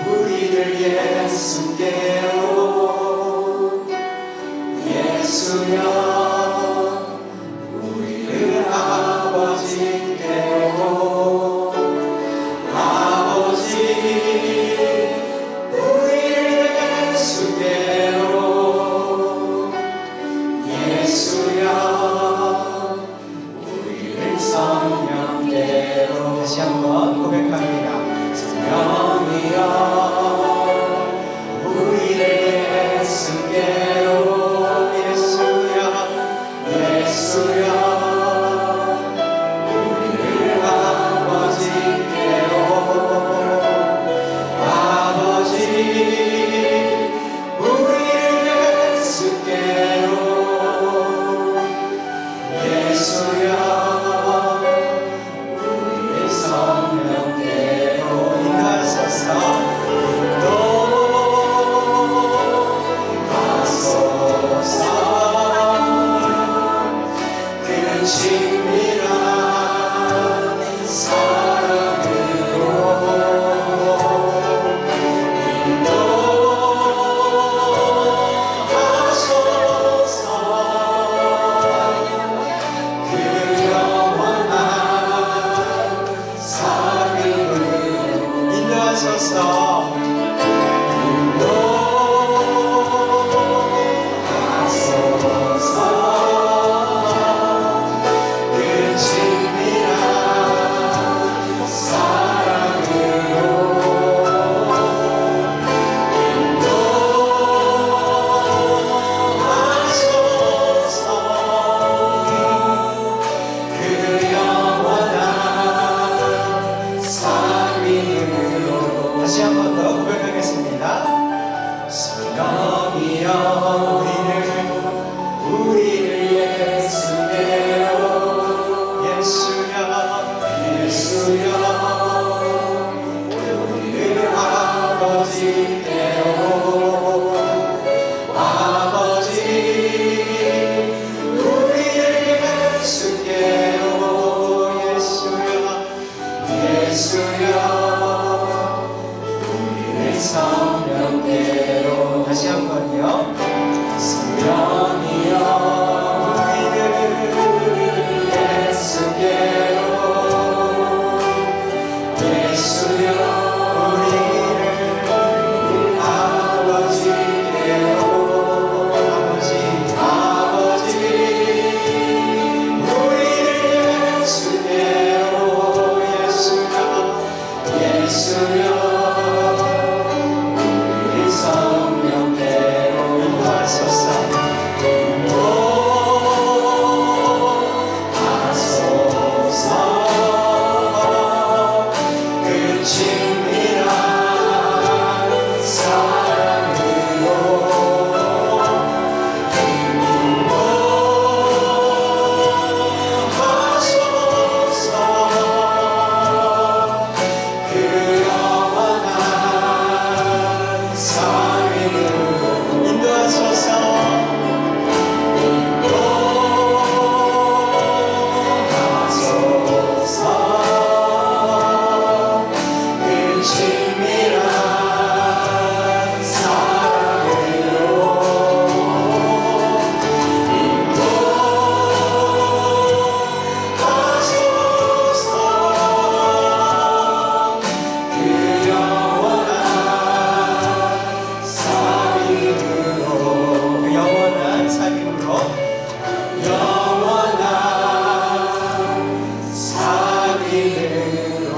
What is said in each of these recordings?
우리를 예수께로 예수여 우리를 아버지께로 아버지 우리를 예수께로 예수여 우리를 성령께로 다시 한번 고백합니다. 성령이여 우리를 예수께로 예수여 예수여 우리를 아버지께로 아버지 우리를 예수께로 예수여 우리를 성령께로 인도하소서. 친밀한 사랑으로 인도하소서. 그 영원한 사랑으로 인도하소서. 다시 한 번 더 고백하겠습니다. 성령이여 우리를 예수께로 예수여 예수여 우리를 아버지께로 아버지 우리를 예수께로 예수여 예수여 성령께로 다시 한번요. 성령이여 우리를 예수께로 예수여 우리를 아버지께로 아버지 아버지 우리를 예수께로 예수여 예수여 성령께로 인도하소서. 인도하소서. 그 친밀한 사랑으로 인도하소서. 그 영원한 인도하소서. 인도하소서. 그 친밀한 사랑으로 인도하소서. 그 영원한 영원한 사귐으로 영원한 사귐으로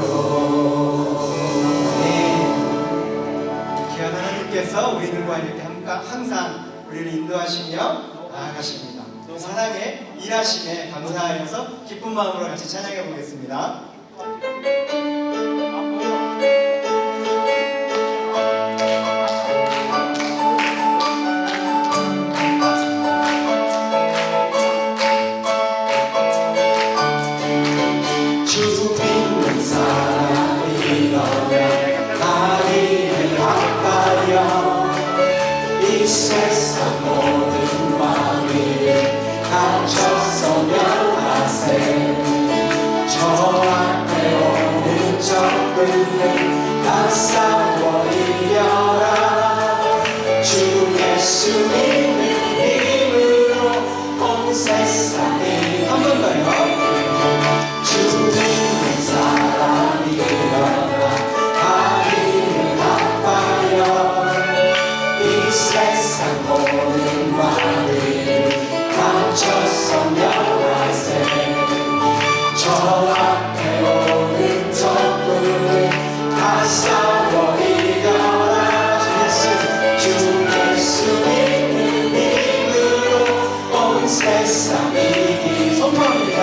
귀한 하나님께서 우리들과 이렇게 항상 우리를 인도하시며 나아가십니다. 사랑에 일하심에 감사하여서 기쁜 마음으로 같이 찬양해 보겠습니다. 이 세상 모든 마음이 갇혀서 멸하세 저 앞에 싸워 이겨라. 주 예수 믿는 힘으로 온 세상이. 한 번 더요. 주 믿는 사람이 일어나 다리를 아파요. 이 세상 모든 말을 감춰서 명하세. 저 앞에 오는 적군을 다 싸워 이겨라. 주 예수 믿는 힘으로 온 세상 이기. 선포합니다.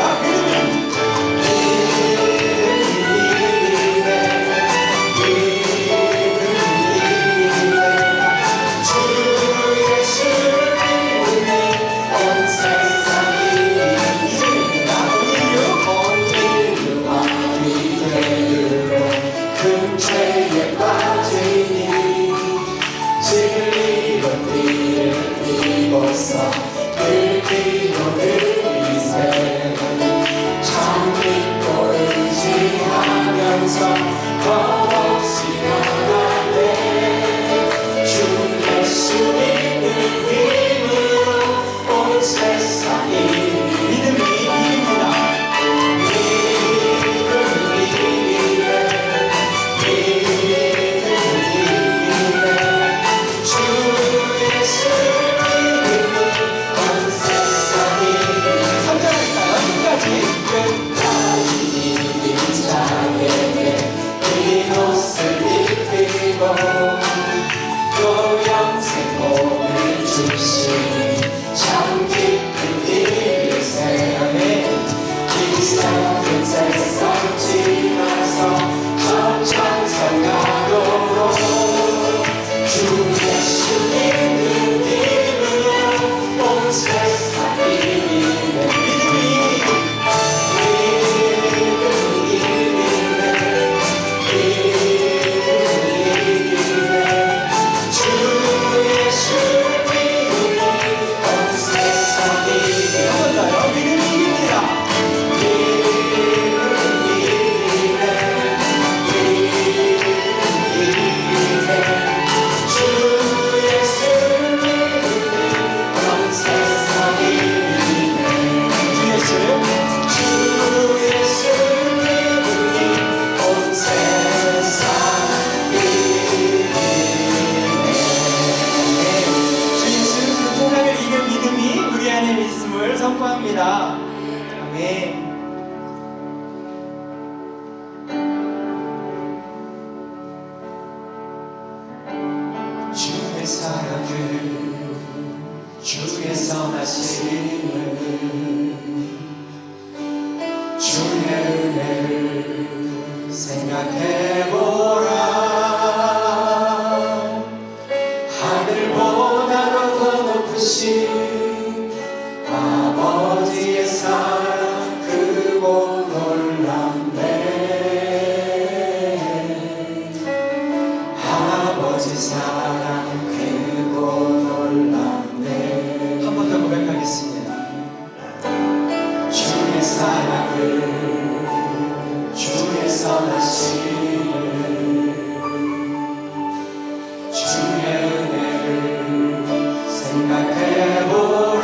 선포합니다. 아멘. 주의 사랑을, 주의 선하심을, 주의 은혜를 생각해보라. 하늘보다도 더 높으신 아버지의 사랑 크고 놀랍네. 아버지 사랑 크고 놀랍네. 한 번 더 고백하겠습니다. 주의 사랑을, 주의 선하심을, 주의 은혜를 생각해보라.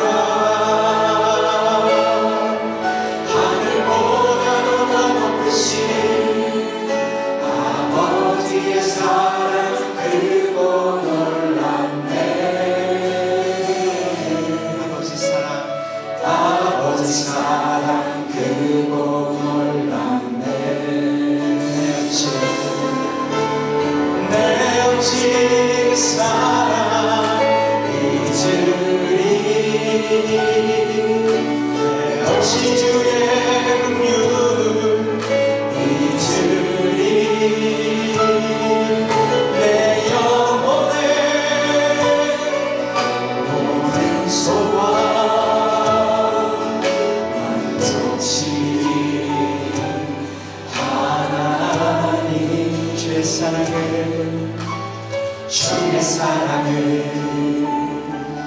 주의 사랑을,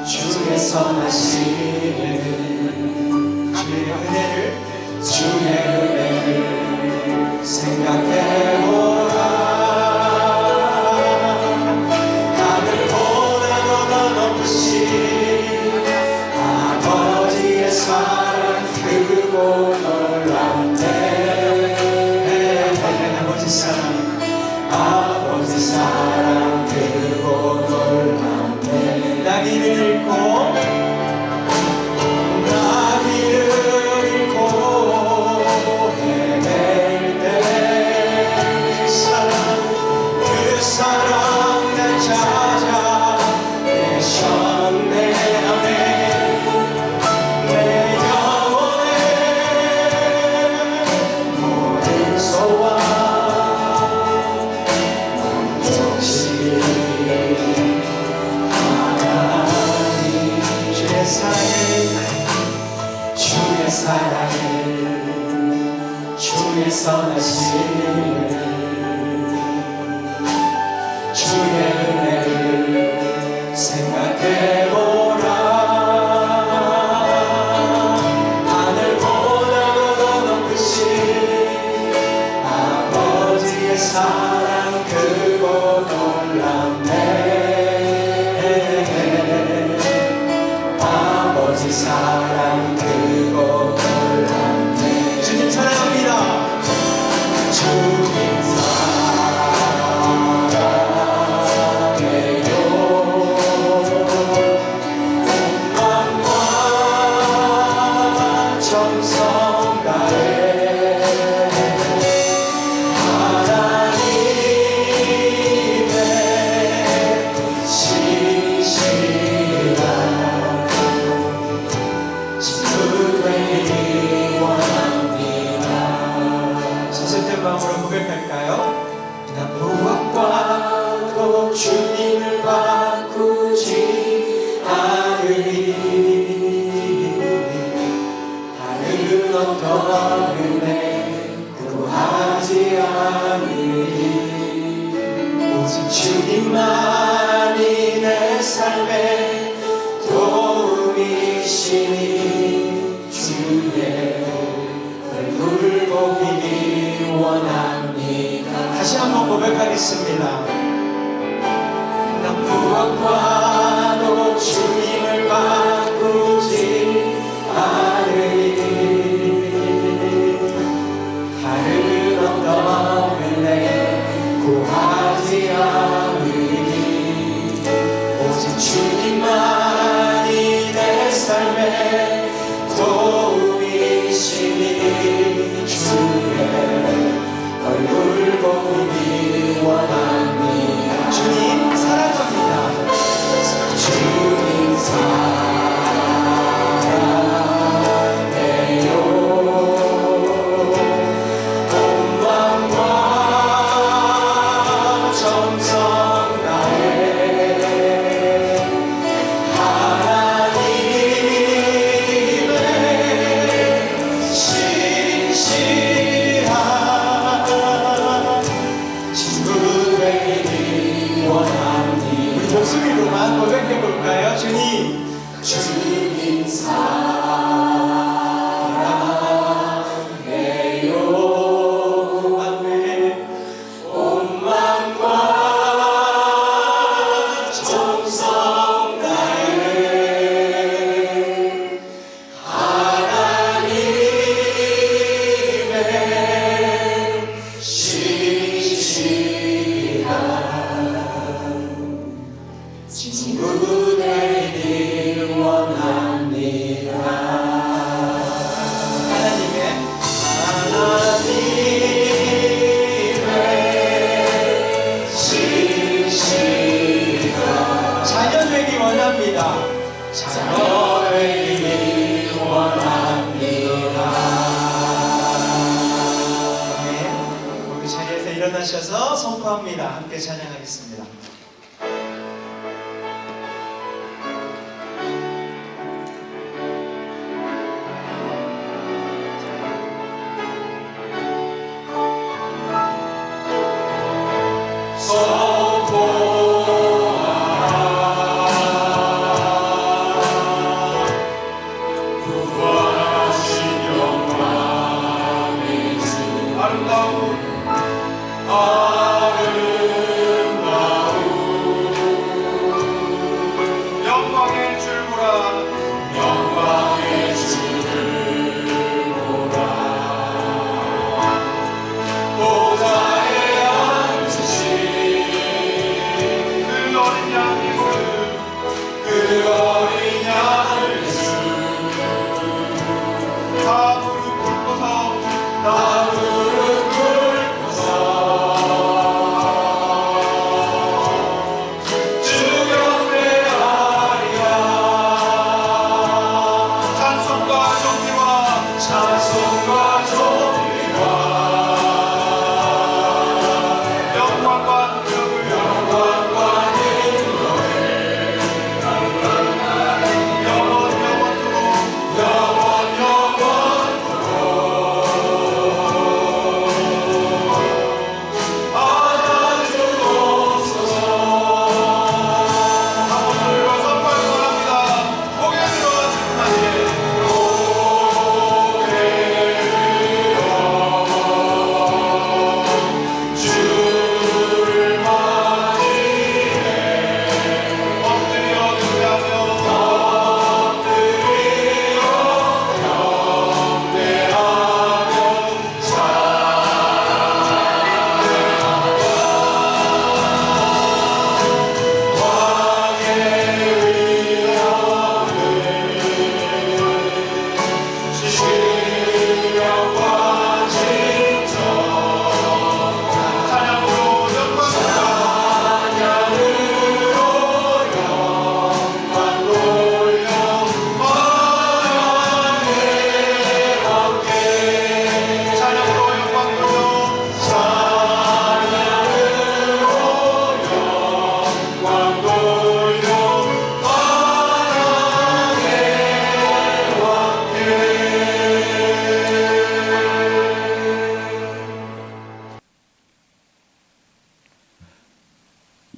주의 선하심을, 주의 은혜를 생각해보라. 사랑 크고 놀랍네. 아버지 사랑 크고 놀랍네. 주님 사랑합니다. 주님 사랑해요. 온 마음과 정성 다해 하나님의 신실한 친구되기 원합니다. 진실된 마음으로 고백할까요? 나 무엇과도 주님을 바꾸지 않으리. 다른 어떤 은혜 구하지 않으리. 오직 주님만이 내 삶의 도움이시니 주의 얼굴 보기 원합니다. 다시 한번 고백하겠습니다. 난 무엇과도 주님을 바꾸지 않으리. 다른 어떤 은혜 구하지 않으리. 오직 주님만이 내 삶의 도움이시니 주의 얼굴 보기 원합니다. 주님 사랑합니다. 주님 사랑해요. 온 마음과 정성 다해 하나님의 신실한 친구 되기 원합니다. 우리 목소리로만 고백해 볼까요? 주님, 주님 사랑해요. 아멘. 온 마음과 정성 다해 하나님의 신실한 친구 되길 원합니다. 하나님의 신실한 자녀 되기 원합니다. 자녀 되기 원합니다. 네, 우리 자리에서 일어나셔서 선포합니다. 함께 찬양하겠습니다. 다 무릎 꿇고서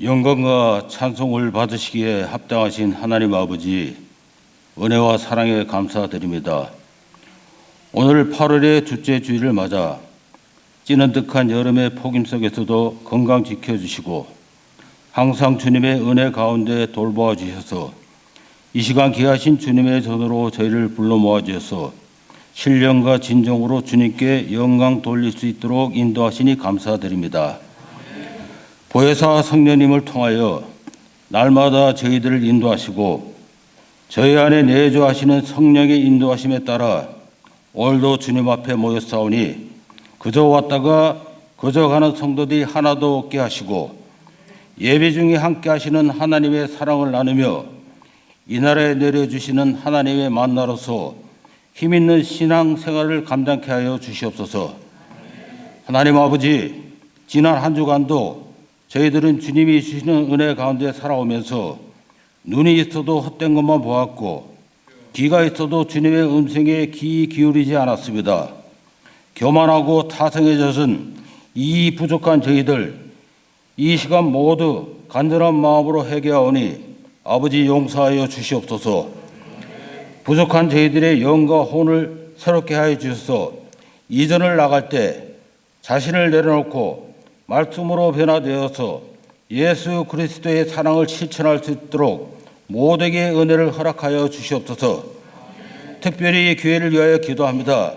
영광과 찬송을 받으시기에 합당하신 하나님 아버지, 은혜와 사랑에 감사드립니다. 오늘 8월의 둘째 주일을 맞아 찌는득한 여름의 폭염 속에서도 건강 지켜주시고 항상 주님의 은혜 가운데 돌보아 주셔서 이 시간 귀하신 주님의 전으로 저희를 불러 모아 주셔서 신령과 진정으로 주님께 영광 돌릴 수 있도록 인도하시니 감사드립니다. 보혜사 성령님을 통하여 날마다 저희들을 인도하시고 저희 안에 내주하시는 성령의 인도하심에 따라 오늘도 주님 앞에 모였사오니 그저 왔다가 그저 가는 성도들이 하나도 없게 하시고 예배 중에 함께 하시는 하나님의 사랑을 나누며 이 나라에 내려주시는 하나님의 만나로서 힘있는 신앙생활을 감당케 하여 주시옵소서. 하나님 아버지, 지난 한 주간도 저희들은 주님이 주시는 은혜 가운데 살아오면서 눈이 있어도 헛된 것만 보았고 귀가 있어도 주님의 음성에 귀 기울이지 않았습니다. 교만하고 타성에 젖은 이 부족한 저희들, 이 시간 모두 간절한 마음으로 회개하오니 아버지 용서하여 주시옵소서. 부족한 저희들의 영과 혼을 새롭게 하여 주셔서 이전을 나갈 때 자신을 내려놓고 말씀으로 변화되어서 예수 그리스도의 사랑을 실천할 수 있도록 모두에게 은혜를 허락하여 주시옵소서. 특별히 교회를 위하여 기도합니다.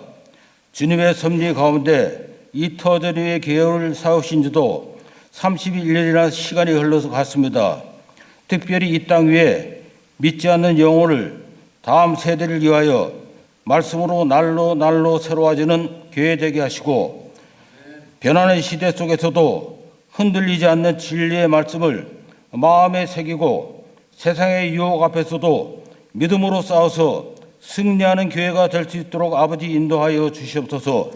주님의 섭리 가운데 이 터전위의 교회를 세우신 지도 31년이나 시간이 흘러서 갔습니다. 특별히 이 땅 위에 믿지 않는 영혼을 다음 세대를 위하여 말씀으로 날로 새로워지는 교회 되게 하시고 변하는 시대 속에서도 흔들리지 않는 진리의 말씀을 마음에 새기고 세상의 유혹 앞에서도 믿음으로 싸워서 승리하는 교회가 될 수 있도록 아버지 인도하여 주시옵소서.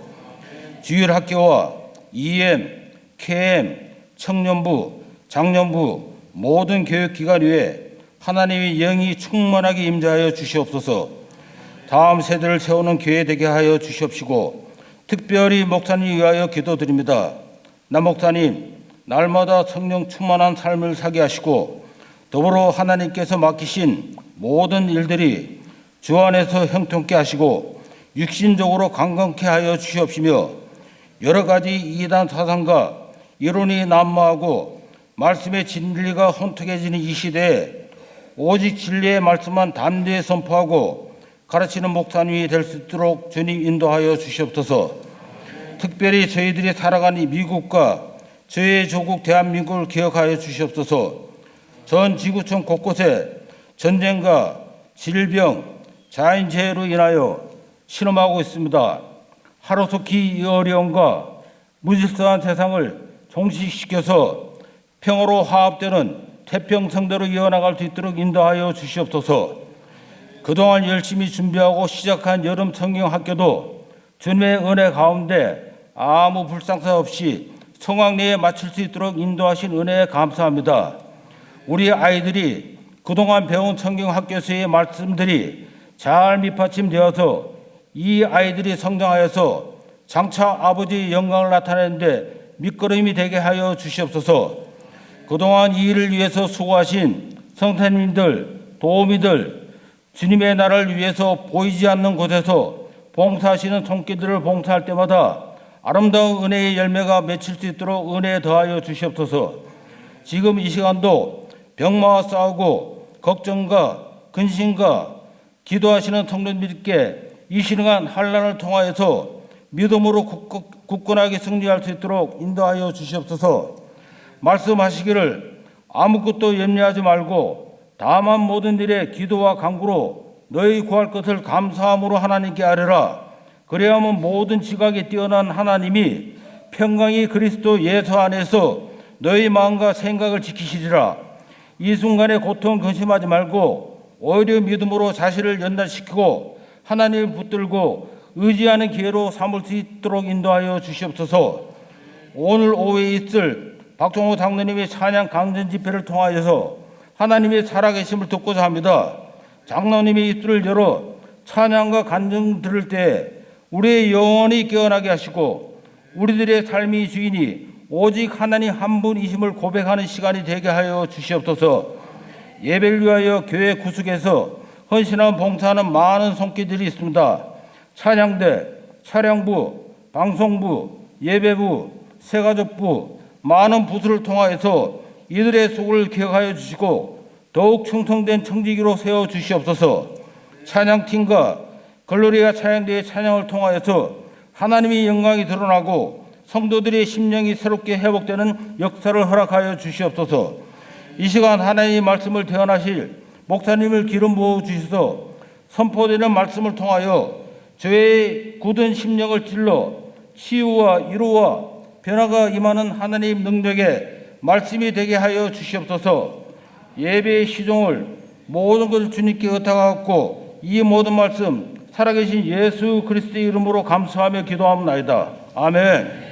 주일학교와 EM, KM, 청년부, 장년부 모든 교육기관 위에 하나님의 영이 충만하게 임재하여 주시옵소서. 다음 세대를 세우는 교회 되게 하여 주시옵시고 특별히 목사님 위하여 기도드립니다. 남 목사님, 날마다 성령 충만한 삶을 살게 하시고 더불어 하나님께서 맡기신 모든 일들이 주 안에서 형통케 하시고 육신적으로 강건케 하여 주시옵시며 여러 가지 이단 사상과 이론이 난무하고 말씀의 진리가 혼탁해지는 이 시대에 오직 진리의 말씀만 담대히 선포하고 가르치는 목사님이 될 수 있도록 주님 인도하여 주시옵소서. 특별히 저희들이 살아가는 미국과 저희 조국 대한민국을 기억하여 주시옵소서. 전 지구촌 곳곳에 전쟁과 질병, 자연재해로 인하여 신음하고 있습니다. 하루속히 이 어려움과 무질서한 세상을 종식시켜서 평화로 화합되는 태평성대로 이어나갈 수 있도록 인도하여 주시옵소서. 그동안 열심히 준비하고 시작한 여름 성경학교도 주님의 은혜 가운데 아무 불상사 없이 성황리에 마칠 수 있도록 인도하신 은혜에 감사합니다. 우리 아이들이 그동안 배운 성경학교에서의 말씀들이 잘 밑받침되어서 이 아이들이 성장하여서 장차 아버지의 영광을 나타내는데 밑거름이 되게 하여 주시옵소서. 그동안 이 일을 위해서 수고하신 선생님들, 도우미들, 주님의 나라를 위해서 보이지 않는 곳에서 봉사하시는 손길들을 봉사할 때마다 아름다운 은혜의 열매가 맺힐 수 있도록 은혜 더하여 주시옵소서. 지금 이 시간도 병마와 싸우고 걱정과 근심과 기도하시는 성도님들께 이 시간 환난을 통하여서 믿음으로 굳건하게 승리할 수 있도록 인도하여 주시옵소서. 말씀하시기를 아무것도 염려하지 말고 다만 모든 일에 기도와 간구로 너희 구할 것을 감사함으로 하나님께 아뢰라. 그래야만 모든 지각에 뛰어난 하나님이 평강이 그리스도 예수 안에서 너희 마음과 생각을 지키시리라. 이 순간에 고통 근심하지 말고 오히려 믿음으로 자신을 연단시키고 하나님을 붙들고 의지하는 기회로 삼을 수 있도록 인도하여 주시옵소서. 오늘 오후에 있을 박종호 장로님의 찬양 강전 집회를 통하여서 하나님의 살아계심을 듣고자 합니다. 장로님의 입술을 열어 찬양과 간증 들을 때 우리의 영혼이 깨어나게 하시고 우리들의 삶의 주인이 오직 하나님 한 분이심을 고백하는 시간이 되게 하여 주시옵소서. 예배를 위하여 교회 구석에서 헌신하고 봉사하는 많은 손길들이 있습니다. 찬양대, 차량부, 방송부, 예배부, 새가족부, 많은 부서를 통하여서 이들의 수고를 기억하여 주시고 더욱 충성된 청지기로 세워 주시옵소서. 찬양팀과 글로리아 찬양대의 찬양을 통하여서 하나님의 영광이 드러나고 성도들의 심령이 새롭게 회복되는 역사를 허락하여 주시옵소서. 이 시간 하나님의 말씀을 대언하실 목사님을 기름 부어 주셔서 선포되는 말씀을 통하여 저의 굳은 심령을 찔러 치유와 위로와 변화가 임하는 하나님 능력의 말씀이 되게 하여 주시옵소서. 예배의 시종을 모든 것을 주님께 의탁하고 이 모든 말씀 살아계신 예수 그리스도의 이름으로 감사하며 기도하옵나이다. 아멘.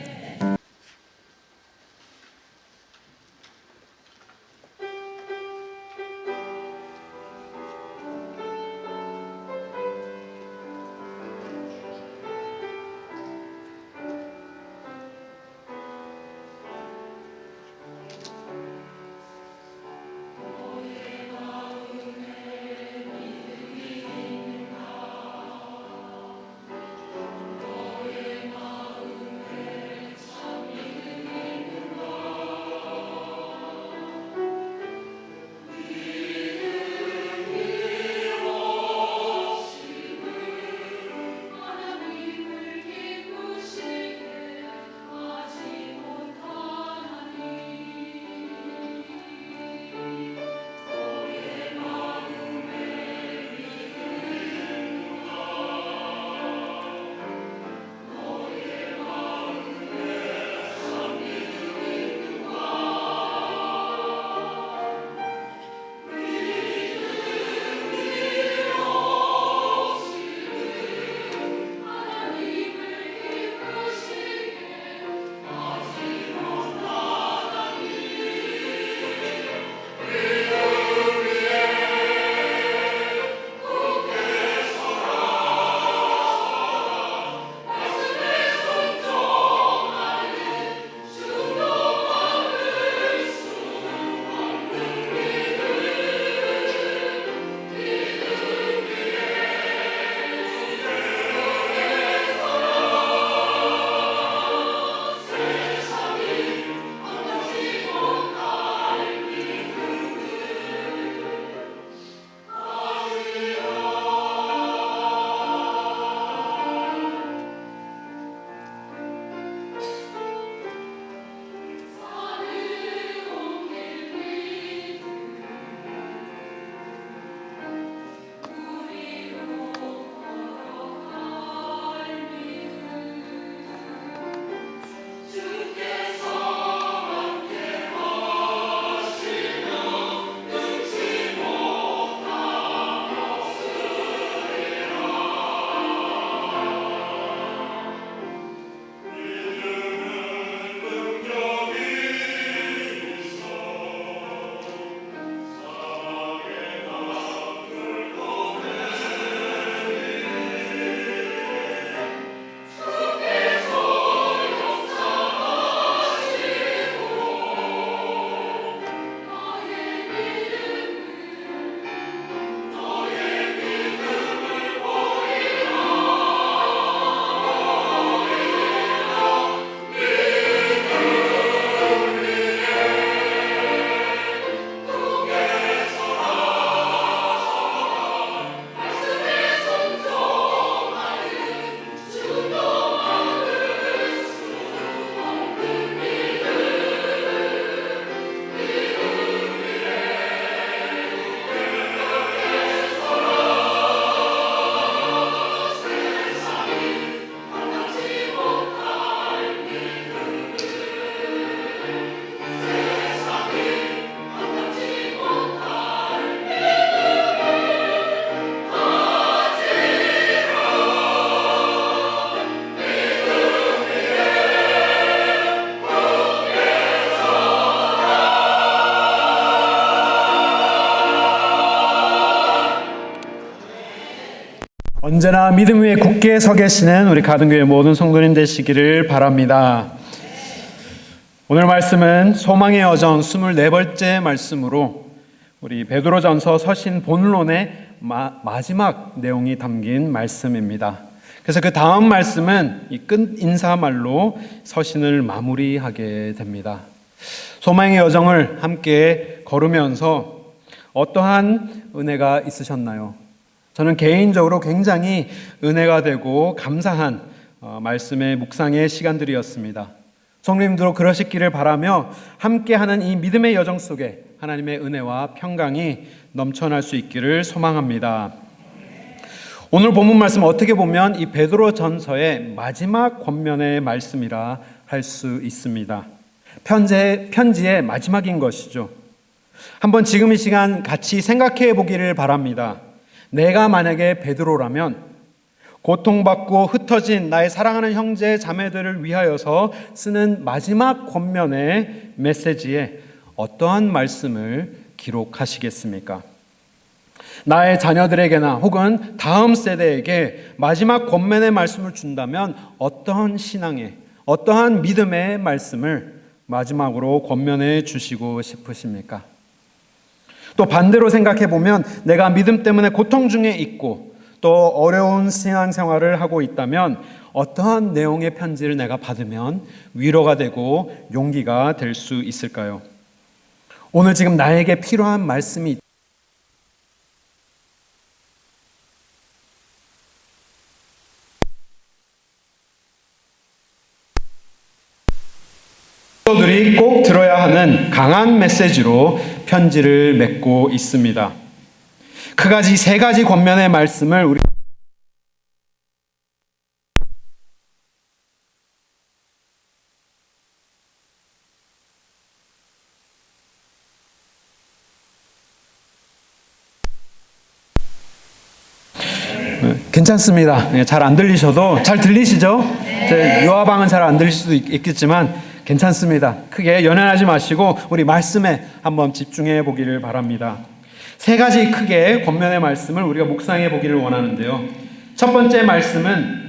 언제나 믿음 위에 굳게 서 계시는 우리 가든교회 모든 성도님 되시기를 바랍니다. 오늘 말씀은 소망의 여정 24번째 말씀으로 우리 베드로전서 서신 본론의 마지막 내용이 담긴 말씀입니다. 그래서 그 다음 말씀은 이 끝 인사말로 서신을 마무리하게 됩니다. 소망의 여정을 함께 걸으면서 어떠한 은혜가 있으셨나요? 저는 개인적으로 굉장히 은혜가 되고 감사한 말씀의 묵상의 시간들이었습니다. 성도님들도 그러시기를 바라며 함께하는 이 믿음의 여정 속에 하나님의 은혜와 평강이 넘쳐날 수 있기를 소망합니다. 오늘 본문 말씀은 어떻게 보면 이 베드로전서의 마지막 권면의 말씀이라 할 수 있습니다. 편지의 마지막인 것이죠. 한번 지금 이 시간 같이 생각해 보기를 바랍니다. 내가 만약에 베드로라면 고통받고 흩어진 나의 사랑하는 형제 자매들을 위하여서 쓰는 마지막 권면의 메시지에 어떠한 말씀을 기록하시겠습니까? 나의 자녀들에게나 혹은 다음 세대에게 마지막 권면의 말씀을 준다면 어떠한 신앙의, 어떠한 믿음의 말씀을 마지막으로 권면해 주시고 싶으십니까? 또 반대로 생각해 보면 내가 믿음 때문에 고통 중에 있고 또 어려운 신앙생활을 하고 있다면 어떠한 내용의 편지를 내가 받으면 위로가 되고 용기가 될 수 있을까요? 오늘 지금 나에게 필요한 말씀이 들이 꼭 들어야 하는 강한 메시지로 편지를 맺고 있습니다. 크가지 세 가지 권면의 말씀을 우리 괜찮습니다. 잘 안 들리셔도 잘 들리시죠? 요하방은 잘 안 들릴 수도 있겠지만 괜찮습니다. 크게 연연하지 마시고 우리 말씀에 한번 집중해 보기를 바랍니다. 세 가지 크게 권면의 말씀을 우리가 묵상해 보기를 원하는데요. 첫 번째 말씀은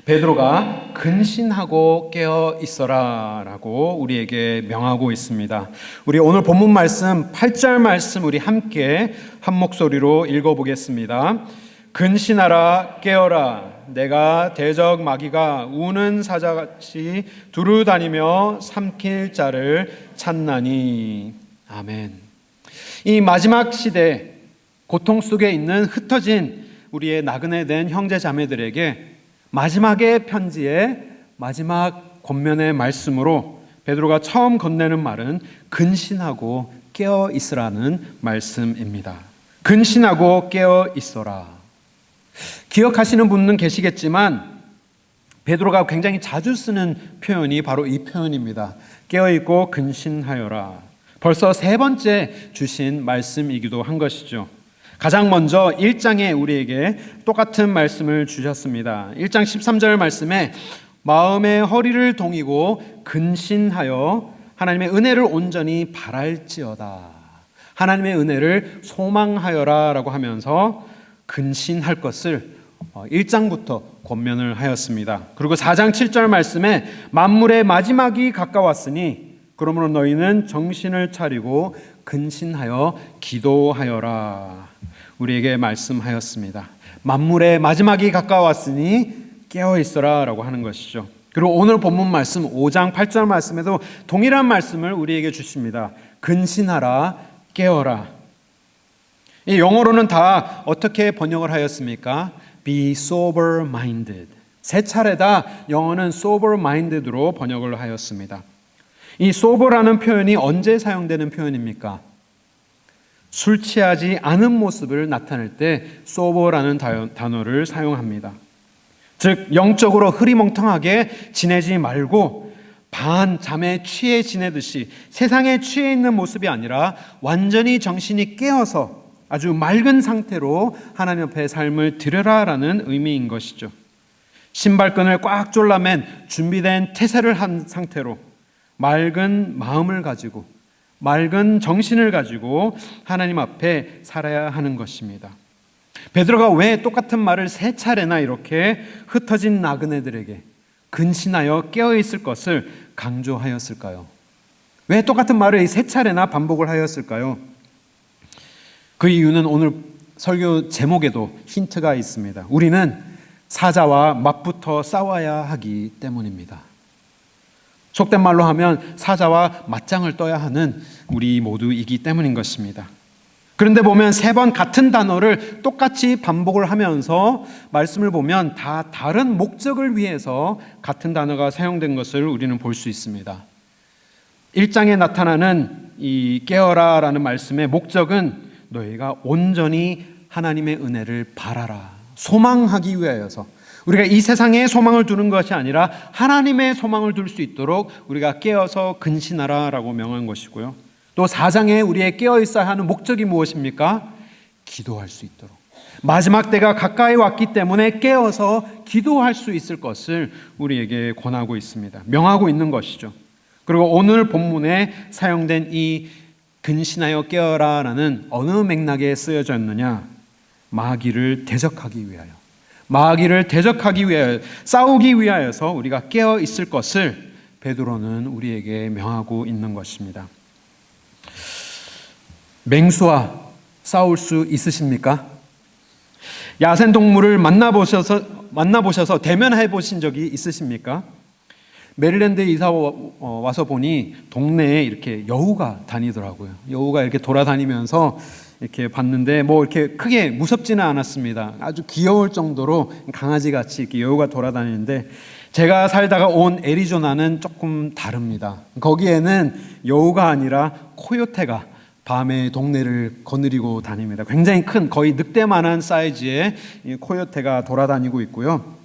베드로가 근신하고 깨어 있어라 라고 우리에게 명하고 있습니다. 우리 오늘 본문 말씀 8절 말씀 우리 함께 한 목소리로 읽어보겠습니다. 근신하라 깨어라 내가 대적 마귀가 우는 사자같이 두루 다니며 삼킬 자를 찾나니. 아멘. 이 마지막 시대 고통 속에 있는 흩어진 우리의 나그네 된 형제 자매들에게 마지막의 편지의 마지막 권면의 말씀으로 베드로가 처음 건네는 말은 근신하고 깨어 있으라는 말씀입니다. 근신하고 깨어 있어라. 기억하시는 분은 계시겠지만 베드로가 굉장히 자주 쓰는 표현이 바로 이 표현입니다. 깨어있고 근신하여라. 벌써 세 번째 주신 말씀이기도 한 것이죠. 가장 먼저 1장에 우리에게 똑같은 말씀을 주셨습니다. 1장 13절 말씀에 마음의 허리를 동이고 근신하여 하나님의 은혜를 온전히 바랄지어다. 하나님의 은혜를 소망하여라 라고 하면서 근신할 것을 1장부터 권면을 하였습니다. 그리고 4장 7절 말씀에 만물의 마지막이 가까웠으니 그러므로 너희는 정신을 차리고 근신하여 기도하여라. 우리에게 말씀하였습니다. 만물의 마지막이 가까웠으니 깨어 있어라 라고 하는 것이죠. 그리고 오늘 본문 말씀 5장 8절 말씀에도 동일한 말씀을 우리에게 주십니다. 근신하라 깨어라. 이 영어로는 다 어떻게 번역을 하였습니까? Be sober minded. 세 차례다 영어는 sober minded로 번역을 하였습니다. 이 sober라는 표현이 언제 사용되는 표현입니까? 술 취하지 않은 모습을 나타낼 때 sober라는 단어를 사용합니다. 즉 영적으로 흐리멍텅하게 지내지 말고 반잠에 취해 지내듯이 세상에 취해 있는 모습이 아니라 완전히 정신이 깨어서 아주 맑은 상태로 하나님 앞에 삶을 드려라라는 의미인 것이죠. 신발끈을 꽉 졸라맨 준비된 태세를 한 상태로 맑은 마음을 가지고 맑은 정신을 가지고 하나님 앞에 살아야 하는 것입니다. 베드로가 왜 똑같은 말을 세 차례나 이렇게 흩어진 나그네들에게 근신하여 깨어있을 것을 강조하였을까요? 왜 똑같은 말을 세 차례나 반복을 하였을까요? 그 이유는 오늘 설교 제목에도 힌트가 있습니다. 우리는 사자와 맞붙어 싸워야 하기 때문입니다. 속된 말로 하면 사자와 맞짱을 떠야 하는 우리 모두이기 때문인 것입니다. 그런데 보면 3번 같은 단어를 똑같이 반복을 하면서 말씀을 보면 다 다른 목적을 위해서 같은 단어가 사용된 것을 우리는 볼 수 있습니다. 1장에 나타나는 이 깨어라라는 말씀의 목적은 너희가 온전히 하나님의 은혜를 바라라, 소망하기 위하여서, 우리가 이 세상에 소망을 두는 것이 아니라 하나님의 소망을 둘 수 있도록 우리가 깨어서 근신하라라고 명한 것이고요. 또 4장에 우리의 깨어 있어야 하는 목적이 무엇입니까? 기도할 수 있도록. 마지막 때가 가까이 왔기 때문에 깨어서 기도할 수 있을 것을 우리에게 권하고 있습니다. 명하고 있는 것이죠. 그리고 오늘 본문에 사용된 이 근신하여 깨어라라는 어느 맥락에 쓰여져 있느냐? 마귀를 대적하기 위하여, 마귀를 대적하기 위하여, 싸우기 위하여서 우리가 깨어 있을 것을 베드로는 우리에게 명하고 있는 것입니다. 맹수와 싸울 수 있으십니까? 야생동물을 만나보셔서 대면해 보신 적이 있으십니까? 메릴랜드에 이사 와서 보니 동네에 이렇게 여우가 다니더라고요. 여우가 이렇게 돌아다니면서 이렇게 봤는데 뭐 이렇게 크게 무섭지는 않았습니다. 아주 귀여울 정도로 강아지같이 이렇게 여우가 돌아다니는데, 제가 살다가 온 애리조나는 조금 다릅니다. 거기에는 여우가 아니라 코요테가 밤에 동네를 거느리고 다닙니다. 굉장히 큰, 거의 늑대만한 사이즈의 코요테가 돌아다니고 있고요.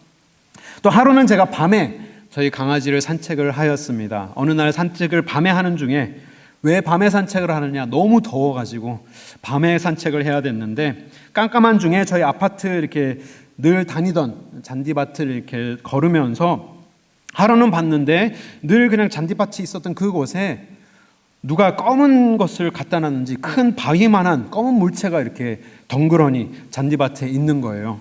또 하루는 제가 밤에 저희 강아지를 산책을 하였습니다. 어느 날 산책을 밤에 하는 중에, 왜 밤에 산책을 하느냐, 너무 더워가지고 밤에 산책을 해야 됐는데, 깜깜한 중에 저희 아파트 이렇게 늘 다니던 잔디밭을 이렇게 걸으면서 하루는 봤는데, 늘 그냥 잔디밭이 있었던 그곳에 누가 검은 것을 갖다 놨는지 큰 바위만한 검은 물체가 이렇게 덩그러니 잔디밭에 있는 거예요.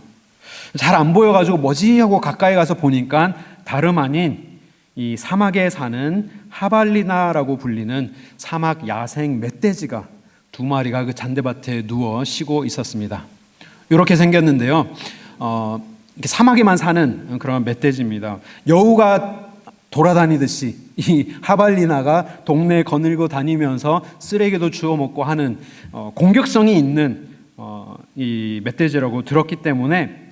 잘 안 보여가지고 뭐지 하고 가까이 가서 보니까 다름 아닌 이 사막에 사는 하발리나라고 불리는 사막 야생 멧돼지가 2마리가 그 잔디밭에 누워 쉬고 있었습니다. 이렇게 생겼는데요. 이렇게 사막에만 사는 그런 멧돼지입니다. 여우가 돌아다니듯이 이 하발리나가 동네에 거닐고 다니면서 쓰레기도 주워 먹고 하는 공격성이 있는 이 멧돼지라고 들었기 때문에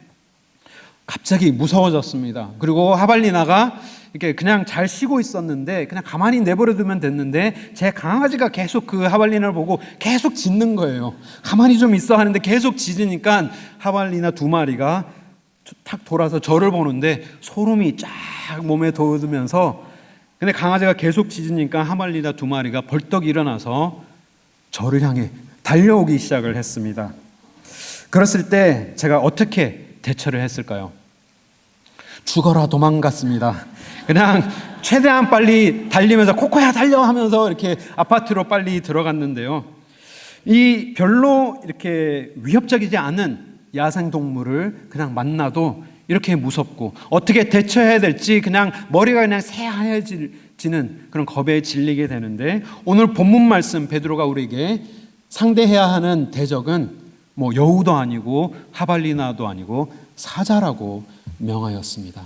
갑자기 무서워졌습니다. 그리고 하발리나가 이렇게 그냥 잘 쉬고 있었는데, 그냥 가만히 내버려 두면 됐는데, 제 강아지가 계속 그 하발리나를 보고 계속 짖는 거예요. 가만히 좀 있어 하는데 계속 짖으니까 하발리나 2마리가 탁 돌아서 저를 보는데 소름이 쫙 몸에 돋으면서, 근데 강아지가 계속 짖으니까 하발리나 2마리가 벌떡 일어나서 저를 향해 달려오기 시작을 했습니다. 그랬을 때 제가 어떻게 대처를 했을까요? 죽어라 도망갔습니다. 그냥 최대한 빨리 달리면서 코코야 달려 하면서 이렇게 아파트로 빨리 들어갔는데요. 이 별로 이렇게 위협적이지 않은 야생동물을 그냥 만나도 이렇게 무섭고 어떻게 대처해야 될지 그냥 머리가 그냥 새하얘지는 그런 겁에 질리게 되는데, 오늘 본문 말씀 베드로가 우리에게 상대해야 하는 대적은 뭐 여우도 아니고 하발리나도 아니고 사자라고 명하였습니다.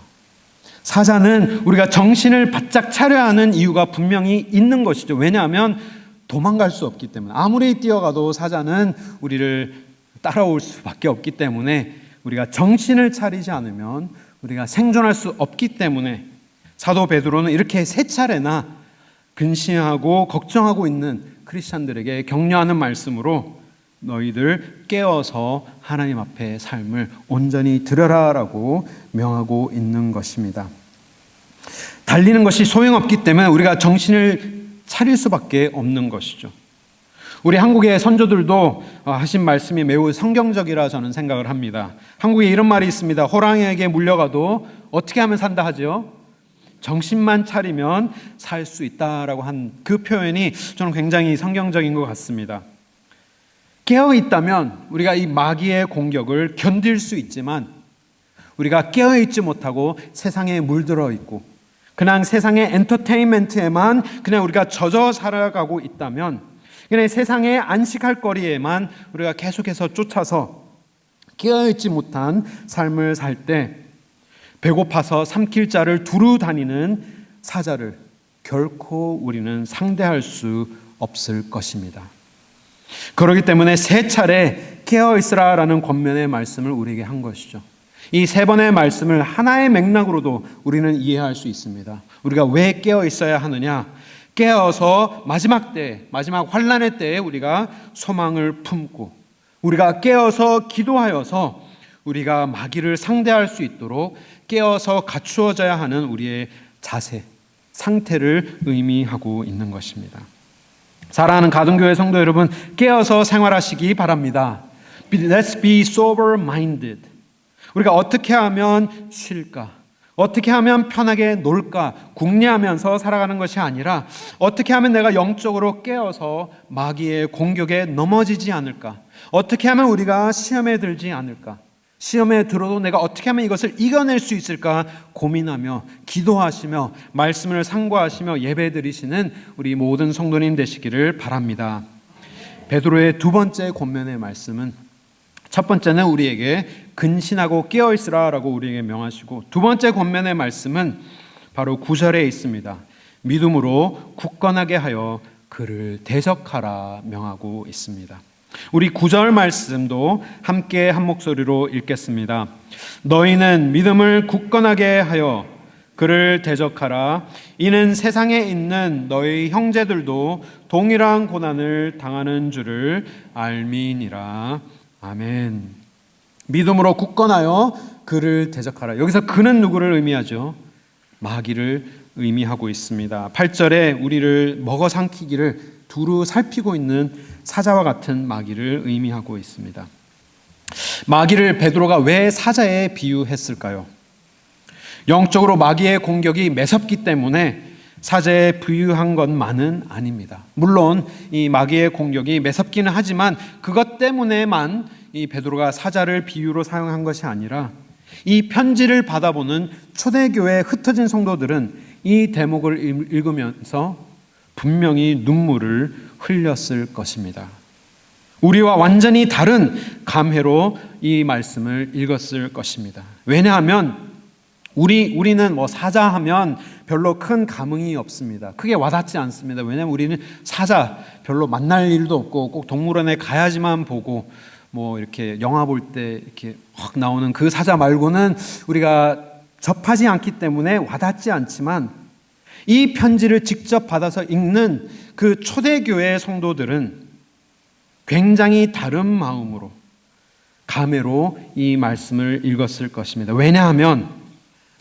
사자는 우리가 정신을 바짝 차려야 하는 이유가 분명히 있는 것이죠. 왜냐하면 도망갈 수 없기 때문에, 아무리 뛰어가도 사자는 우리를 따라올 수밖에 없기 때문에, 우리가 정신을 차리지 않으면 우리가 생존할 수 없기 때문에 사도 베드로는 이렇게 3차례나 근심하고 걱정하고 있는 크리스찬들에게 격려하는 말씀으로 너희들 깨어서 하나님 앞에 삶을 온전히 드려라라고 명하고 있는 것입니다. 달리는 것이 소용없기 때문에 우리가 정신을 차릴 수밖에 없는 것이죠. 우리 한국의 선조들도 하신 말씀이 매우 성경적이라 저는 생각을 합니다. 한국에 이런 말이 있습니다. 호랑이에게 물려가도 어떻게 하면 산다 하죠? 정신만 차리면 살 수 있다라고 한 그 표현이 저는 굉장히 성경적인 것 같습니다. 깨어있다면 우리가 이 마귀의 공격을 견딜 수 있지만, 우리가 깨어있지 못하고 세상에 물들어 있고 그냥 세상의 엔터테인먼트에만 그냥 우리가 젖어 살아가고 있다면, 그냥 세상의 안식할 거리에만 우리가 계속해서 쫓아서 깨어있지 못한 삶을 살 때 배고파서 삼킬 자를 두루 다니는 사자를 결코 우리는 상대할 수 없을 것입니다. 그렇기 때문에 세 차례 깨어있으라라는 권면의 말씀을 우리에게 한 것이죠. 이 세 번의 말씀을 하나의 맥락으로도 우리는 이해할 수 있습니다. 우리가 왜 깨어 있어야 하느냐? 깨어서 마지막 환난의 때에 우리가 소망을 품고, 우리가 깨어서 기도하여서 우리가 마귀를 상대할 수 있도록 깨어서 갖추어져야 하는 우리의 자세, 상태를 의미하고 있는 것입니다. 사랑하는 가동교회 성도 여러분, 깨어서 생활하시기 바랍니다. Let's be sober-minded. 우리가 어떻게 하면 쉴까? 어떻게 하면 편하게 놀까? 궁리하면서 살아가는 것이 아니라 어떻게 하면 내가 영적으로 깨어서 마귀의 공격에 넘어지지 않을까? 어떻게 하면 우리가 시험에 들지 않을까? 시험에 들어도 내가 어떻게 하면 이것을 이겨낼 수 있을까 고민하며 기도하시며 말씀을 상고하시며 예배드리시는 우리 모든 성도님 되시기를 바랍니다. 베드로의 두 번째 권면의 말씀은, 첫 번째는 우리에게 근신하고 깨어있으라라고 우리에게 명하시고, 두 번째 권면의 말씀은 바로 9절에 있습니다. 믿음으로 굳건하게 하여 그를 대적하라 명하고 있습니다. 우리 9절 말씀도 함께 한 목소리로 읽겠습니다. 너희는 믿음을 굳건하게 하여 그를 대적하라. 이는 세상에 있는 너희 형제들도 동일한 고난을 당하는 줄을 알미니라. 아멘. 믿음으로 굳건하여 그를 대적하라. 여기서 그는 누구를 의미하죠? 마귀를 의미하고 있습니다. 8절에 우리를 먹어 삼키기를 두루 살피고 있는 사자와 같은 마귀를 의미하고 있습니다. 마귀를 베드로가 왜 사자에 비유했을까요? 영적으로 마귀의 공격이 매섭기 때문에 사자에 비유한 것만은 아닙니다. 물론 이 마귀의 공격이 매섭기는 하지만 그것 때문에만 이 베드로가 사자를 비유로 사용한 것이 아니라, 이 편지를 받아보는 초대교회에 흩어진 성도들은 이 대목을 읽으면서 분명히 눈물을 흘렸을 것입니다. 우리와 완전히 다른 감회로 이 말씀을 읽었을 것입니다. 왜냐하면 우리는 사자 하면 별로 큰 감흥이 없습니다. 크게 와닿지 않습니다. 왜냐하면 우리는 사자 별로 만날 일도 없고 꼭 동물원에 가야지만 보고, 이렇게 영화 볼 때 이렇게 확 나오는 그 사자 말고는 우리가 접하지 않기 때문에 와닿지 않지만, 이 편지를 직접 받아서 읽는 그 초대교회 성도들은 굉장히 다른 마음으로, 감회로 이 말씀을 읽었을 것입니다. 왜냐하면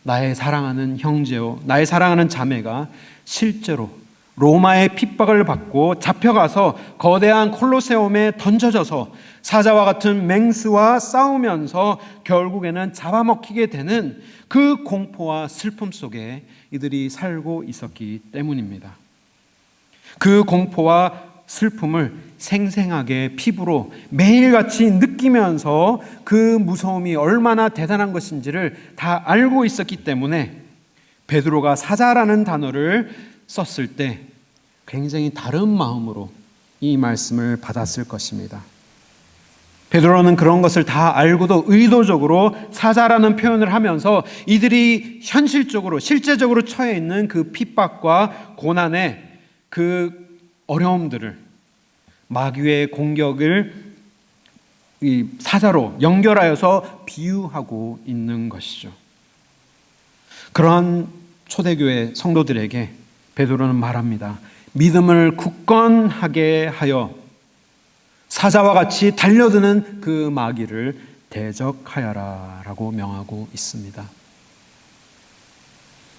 나의 사랑하는 형제요, 나의 사랑하는 자매가 실제로 로마의 핍박을 받고 잡혀가서 거대한 콜로세움에 던져져서 사자와 같은 맹수와 싸우면서 결국에는 잡아먹히게 되는 그 공포와 슬픔 속에 이들이 살고 있었기 때문입니다. 그 공포와 슬픔을 생생하게 피부로 매일같이 느끼면서 그 무서움이 얼마나 대단한 것인지를 다 알고 있었기 때문에 베드로가 사자라는 단어를 썼을 때 굉장히 다른 마음으로 이 말씀을 받았을 것입니다. 베드로는 그런 것을 다 알고도 의도적으로 사자라는 표현을 하면서 이들이 현실적으로 실제적으로 처해 있는 그 핍박과 고난의 그 어려움들을, 마귀의 공격을 이 사자로 연결하여서 비유하고 있는 것이죠. 그런 초대교회 성도들에게 베드로는 말합니다. 믿음을 굳건하게 하여 사자와 같이 달려드는 그 마귀를 대적하여라 라고 명하고 있습니다.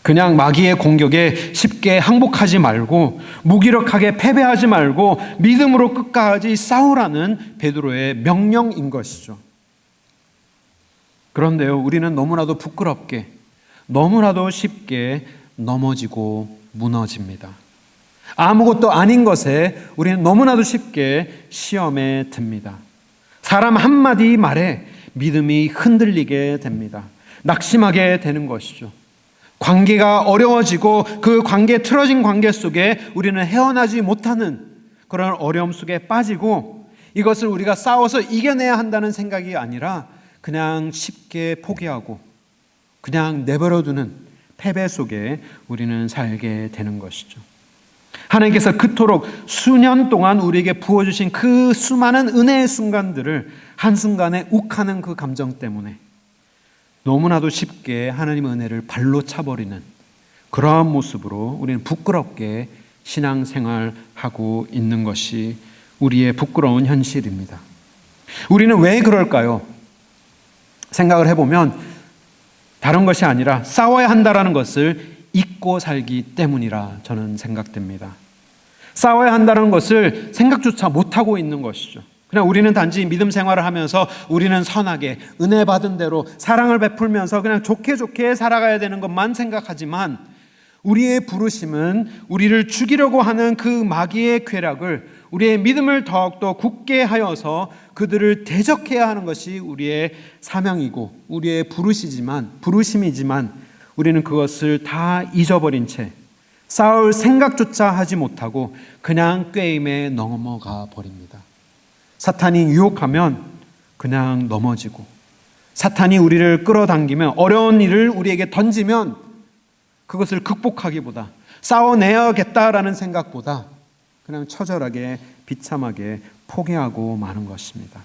그냥 마귀의 공격에 쉽게 항복하지 말고, 무기력하게 패배하지 말고 믿음으로 끝까지 싸우라는 베드로의 명령인 것이죠. 그런데요, 우리는 너무나도 부끄럽게, 너무나도 쉽게 넘어지고 무너집니다. 아무것도 아닌 것에 우리는 너무나도 쉽게 시험에 듭니다. 사람 한마디 말에 믿음이 흔들리게 됩니다. 낙심하게 되는 것이죠. 관계가 어려워지고 그 틀어진 관계 속에 우리는 헤어나지 못하는 그런 어려움 속에 빠지고 이것을 우리가 싸워서 이겨내야 한다는 생각이 아니라 그냥 쉽게 포기하고 그냥 내버려두는 패배 속에 우리는 살게 되는 것이죠. 하나님께서 그토록 수년 동안 우리에게 부어주신 그 수많은 은혜의 순간들을 한순간에 욱하는 그 감정 때문에 너무나도 쉽게 하나님의 은혜를 발로 차버리는 그러한 모습으로 우리는 부끄럽게 신앙생활하고 있는 것이 우리의 부끄러운 현실입니다. 우리는 왜 그럴까요? 생각을 해보면 다른 것이 아니라 싸워야 한다라는 것을 잊고 살기 때문이라 저는 생각됩니다. 싸워야 한다는 것을 생각조차 못하고 있는 것이죠. 그냥 우리는 단지 믿음 생활을 하면서 우리는 선하게 은혜 받은 대로 사랑을 베풀면서 그냥 좋게 살아가야 되는 것만 생각하지만 우리의 부르심은 우리를 죽이려고 하는 그 마귀의 궤락을 우리의 믿음을 더욱더 굳게 하여서 그들을 대적해야 하는 것이 우리의 사명이고 우리의 부르심이지만 우리는 그것을 다 잊어버린 채 싸울 생각조차 하지 못하고 그냥 꾀임에 넘어가 버립니다. 사탄이 유혹하면 그냥 넘어지고 사탄이 우리를 끌어당기면 어려운 일을 우리에게 던지면 그것을 극복하기보다 싸워내야겠다라는 생각보다 그냥 처절하게 비참하게 포기하고 마는 것입니다.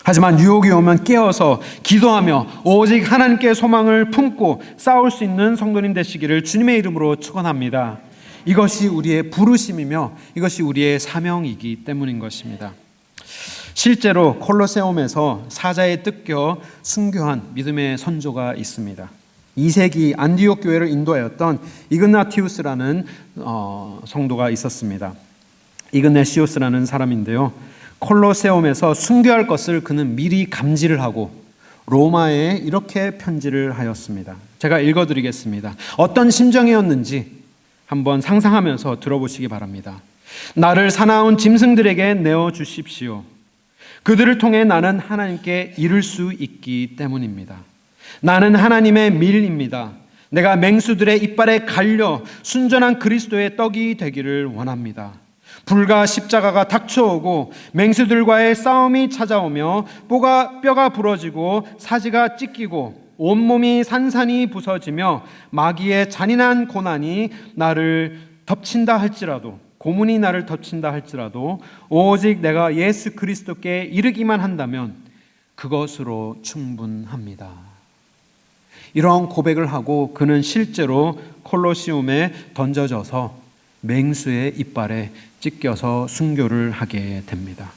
하지만 유혹이 오면 깨어서 기도하며 오직 하나님께 소망을 품고 싸울 수 있는 성도님 되시기를 주님의 이름으로 축원합니다. 이것이 우리의 부르심이며 이것이 우리의 사명이기 때문인 것입니다. 실제로 콜로세움에서 사자에 뜯겨 순교한 믿음의 선조가 있습니다. 2세기 안디옥 교회를 인도하였던 이그나티우스라는 성도가 있었습니다. 이그네시우스라는 사람인데요. 콜로세움에서 순교할 것을 그는 미리 감지를 하고 로마에 이렇게 편지를 하였습니다. 제가 읽어드리겠습니다. 어떤 심정이었는지 한번 상상하면서 들어보시기 바랍니다. 나를 사나운 짐승들에게 내어주십시오. 그들을 통해 나는 하나님께 이룰 수 있기 때문입니다. 나는 하나님의 밀입니다. 내가 맹수들의 이빨에 갈려 순전한 그리스도의 떡이 되기를 원합니다. 불과 십자가가 닥쳐오고 맹수들과의 싸움이 찾아오며 뼈가 부러지고 사지가 찢기고 온몸이 산산이 부서지며 마귀의 잔인한 고난이 나를 덮친다 할지라도 고문이 나를 덮친다 할지라도 오직 내가 예수 그리스도께 이르기만 한다면 그것으로 충분합니다. 이런 고백을 하고 그는 실제로 콜로시움에 던져져서 맹수의 이빨에 찢겨서 순교를 하게 됩니다.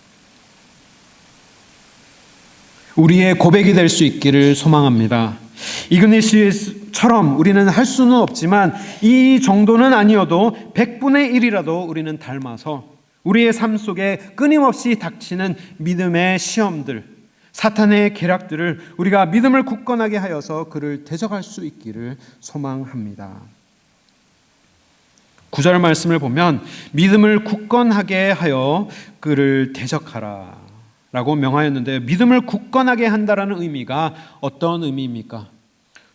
우리의 고백이 될 수 있기를 소망합니다. 이그네시우스처럼 우리는 할 수는 없지만 이 정도는 아니어도 100분의 1이라도 우리는 닮아서 우리의 삶 속에 끊임없이 닥치는 믿음의 시험들, 사탄의 계략들을 우리가 믿음을 굳건하게 하여서 그를 대적할 수 있기를 소망합니다. 9절 말씀을 보면 믿음을 굳건하게 하여 그를 대적하라 라고 명하였는데 믿음을 굳건하게 한다라는 의미가 어떤 의미입니까?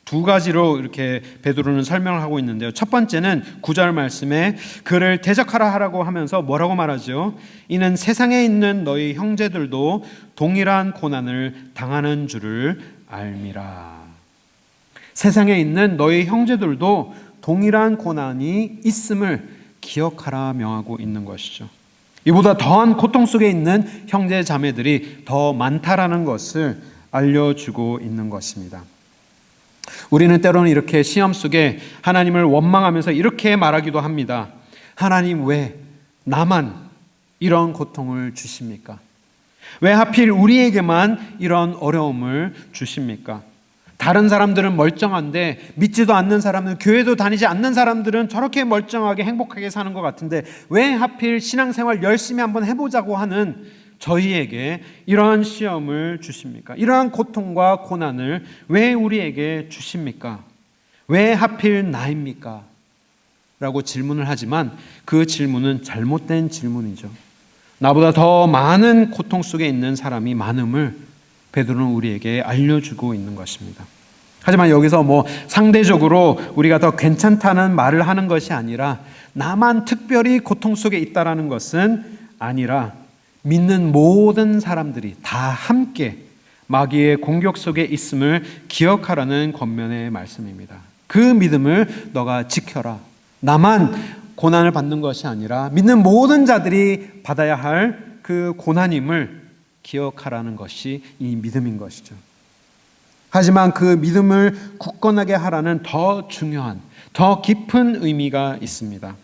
두 가지로 이렇게 베드로는 설명을 하고 있는데요. 첫 번째는 9절 말씀에 그를 대적하라 하라고 하면서 뭐라고 말하죠? 이는 세상에 있는 너희 형제들도 동일한 고난을 당하는 줄을 알미라. 세상에 있는 너희 형제들도 동일한 고난이 있음을 기억하라 명하고 있는 것이죠. 이보다 더한 고통 속에 있는 형제 자매들이 더 많다라는 것을 알려주고 있는 것입니다. 우리는 때로는 이렇게 시험 속에 하나님을 원망하면서 이렇게 말하기도 합니다. 하나님 왜 나만 이런 고통을 주십니까? 왜 하필 우리에게만 이런 어려움을 주십니까? 다른 사람들은 멀쩡한데 믿지도 않는 사람은 교회도 다니지 않는 사람들은 저렇게 멀쩡하게 행복하게 사는 것 같은데 왜 하필 신앙생활 열심히 한번 해보자고 하는 저희에게 이러한 시험을 주십니까? 이러한 고통과 고난을 왜 우리에게 주십니까? 왜 하필 나입니까? 라고 질문을 하지만 그 질문은 잘못된 질문이죠. 나보다 더 많은 고통 속에 있는 사람이 많음을 베드로는 우리에게 알려주고 있는 것입니다. 하지만 여기서 뭐 상대적으로 우리가 더 괜찮다는 말을 하는 것이 아니라 나만 특별히 고통 속에 있다라는 것은 아니라 믿는 모든 사람들이 다 함께 마귀의 공격 속에 있음을 기억하라는 권면의 말씀입니다. 그 믿음을 너가 지켜라. 나만 고난을 받는 것이 아니라 믿는 모든 자들이 받아야 할 그 고난임을 기억하라는 것이 이 믿음인 것이죠. 하지만 그 믿음을 굳건하게 하라는 더 중요한, 더 깊은 의미가 있습니다.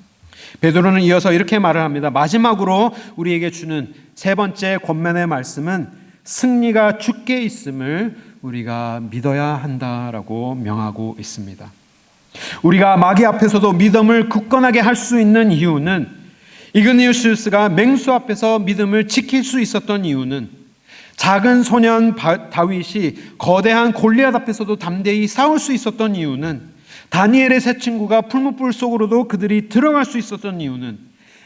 베드로는 이어서 이렇게 말을 합니다. 마지막으로 우리에게 주는 세 번째 권면의 말씀은 승리가 주께 있음을 우리가 믿어야 한다라고 명하고 있습니다. 우리가 마귀 앞에서도 믿음을 굳건하게 할 수 있는 이유는, 이그니우스가 맹수 앞에서 믿음을 지킬 수 있었던 이유는, 작은 소년 다윗이 거대한 골리앗 앞에서도 담대히 싸울 수 있었던 이유는, 다니엘의 세 친구가 풀무불 속으로도 그들이 들어갈 수 있었던 이유는,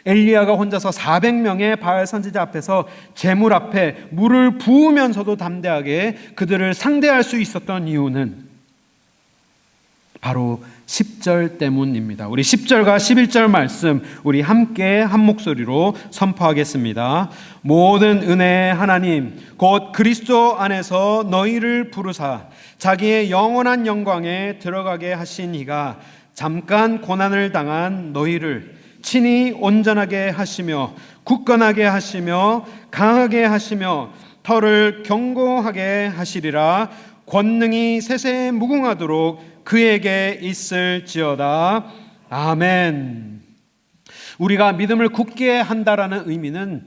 엘리야가 혼자서 400명의 바알 선지자 앞에서 제물 앞에 물을 부으면서도 담대하게 그들을 상대할 수 있었던 이유는 바로 10절 때문입니다. 우리 10절과 11절 말씀 우리 함께 한 목소리로 선포하겠습니다. 모든 은혜의 하나님 곧 그리스도 안에서 너희를 부르사 자기의 영원한 영광에 들어가게 하신 이가 잠깐 고난을 당한 너희를 친히 온전하게 하시며 굳건하게 하시며 강하게 하시며 털을 견고하게 하시리라. 권능이 세세에 무궁하도록 그에게 있을지어다. 아멘. 우리가 믿음을 굳게 한다라는 의미는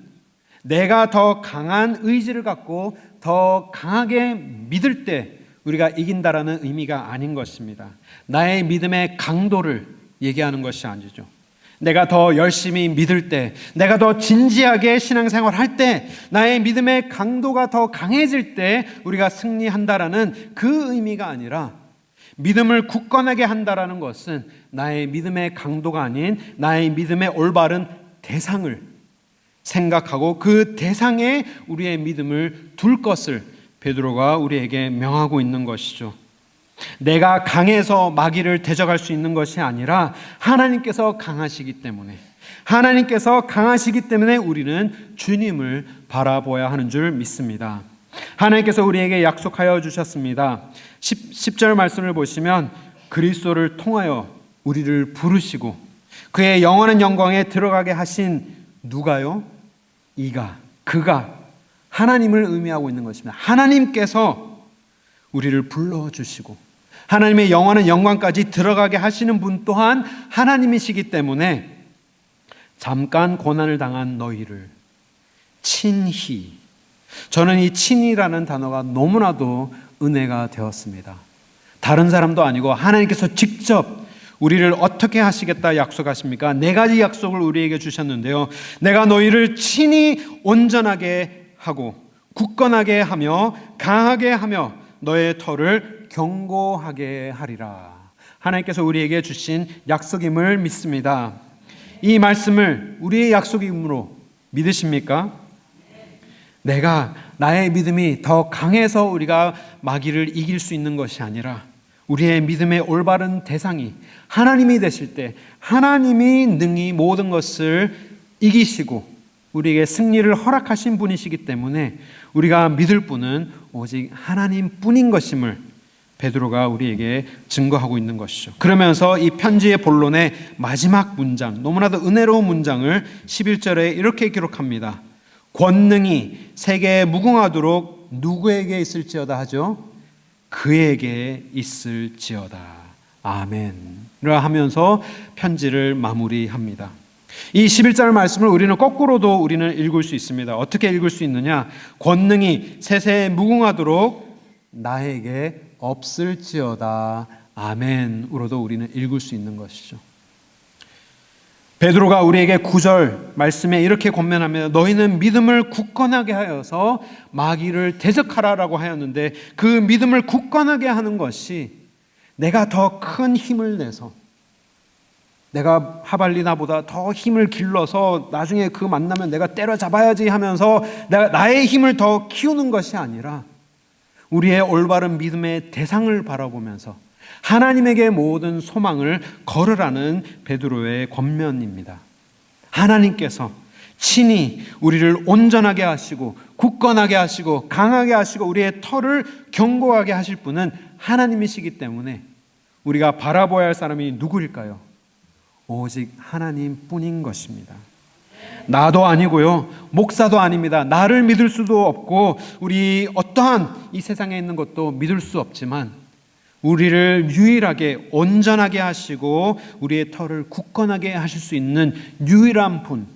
내가 더 강한 의지를 갖고 더 강하게 믿을 때 우리가 이긴다라는 의미가 아닌 것입니다. 나의 믿음의 강도를 얘기하는 것이 아니죠. 내가 더 열심히 믿을 때, 내가 더 진지하게 신앙생활 할 때, 나의 믿음의 강도가 더 강해질 때 우리가 승리한다라는 그 의미가 아니라, 믿음을 굳건하게 한다라는 것은 나의 믿음의 강도가 아닌 나의 믿음의 올바른 대상을 생각하고 그 대상에 우리의 믿음을 둘 것을 베드로가 우리에게 명하고 있는 것이죠. 내가 강해서 마귀를 대적할 수 있는 것이 아니라 하나님께서 강하시기 때문에, 하나님께서 강하시기 때문에 우리는 주님을 바라보아야 하는 줄 믿습니다. 하나님께서 우리에게 약속하여 주셨습니다. 10절 말씀을 보시면 그리스도를 통하여 우리를 부르시고 그의 영원한 영광에 들어가게 하신 누가요? 그가 하나님을 의미하고 있는 것입니다. 하나님께서 우리를 불러주시고 하나님의 영원한 영광까지 들어가게 하시는 분 또한 하나님이시기 때문에 잠깐 고난을 당한 너희를 친히, 저는 이 친히라는 단어가 너무나도 은혜가 되었습니다. 다른 사람도 아니고 하나님께서 직접 우리를 어떻게 하시겠다 약속하십니까? 4가지 약속을 우리에게 주셨는데요. 내가 너희를 친히 온전하게 하고 굳건하게 하며 강하게 하며 너의 털을 견고하게 하리라. 하나님께서 우리에게 주신 약속임을 믿습니다. 이 말씀을 우리의 약속임으로 믿으십니까? 나의 믿음이 더 강해서 우리가 마귀를 이길 수 있는 것이 아니라 우리의 믿음의 올바른 대상이 하나님이 되실 때 하나님이 능히 모든 것을 이기시고 우리에게 승리를 허락하신 분이시기 때문에 우리가 믿을 분은 오직 하나님뿐인 것임을 베드로가 우리에게 증거하고 있는 것이죠. 그러면서 이 편지의 본론의 마지막 문장, 너무나도 은혜로운 문장을 11절에 이렇게 기록합니다. 권능이 세계에 무궁하도록 누구에게 있을지어다 하죠? 그에게 있을지어다. 아멘. 라 하면서 편지를 마무리합니다. 이 11절 말씀을 우리는 거꾸로도 우리는 읽을 수 있습니다. 어떻게 읽을 수 있느냐? 권능이 세세에 무궁하도록 나에게 없을지어다. 아멘으로도 우리는 읽을 수 있는 것이죠. 베드로가 우리에게 9절 말씀에 이렇게 권면합니다. 너희는 믿음을 굳건하게 하여서 마귀를 대적하라라고 하였는데 그 믿음을 굳건하게 하는 것이 내가 더 큰 힘을 내서 내가 하발리나보다 더 힘을 길러서 나중에 그 만나면 내가 때려잡아야지 하면서 나의 힘을 더 키우는 것이 아니라 우리의 올바른 믿음의 대상을 바라보면서 하나님에게 모든 소망을 걸으라는 베드로의 권면입니다. 하나님께서 친히 우리를 온전하게 하시고 굳건하게 하시고 강하게 하시고 우리의 터를 견고하게 하실 분은 하나님이시기 때문에 우리가 바라보아야 할 사람이 누구일까요? 오직 하나님뿐인 것입니다. 나도 아니고요, 목사도 아닙니다. 나를 믿을 수도 없고 우리 어떠한 이 세상에 있는 것도 믿을 수 없지만 우리를 유일하게 온전하게 하시고 우리의 터를 굳건하게 하실 수 있는 유일한 분,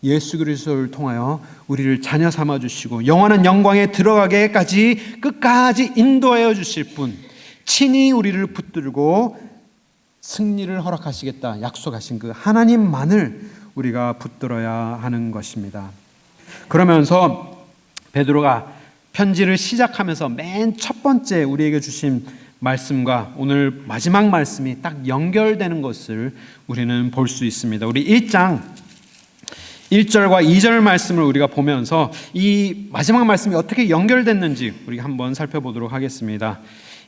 예수 그리스도를 통하여 우리를 자녀 삼아 주시고 영원한 영광에 들어가게까지 끝까지 인도하여 주실 분, 친히 우리를 붙들고 승리를 허락하시겠다 약속하신 그 하나님만을 우리가 붙들어야 하는 것입니다. 그러면서 베드로가 편지를 시작하면서 맨 첫 번째 우리에게 주신 말씀과 오늘 마지막 말씀이 딱 연결되는 것을 우리는 볼 수 있습니다. 우리 1장 1절과 2절 말씀을 우리가 보면서 이 마지막 말씀이 어떻게 연결됐는지 우리가 한번 살펴보도록 하겠습니다.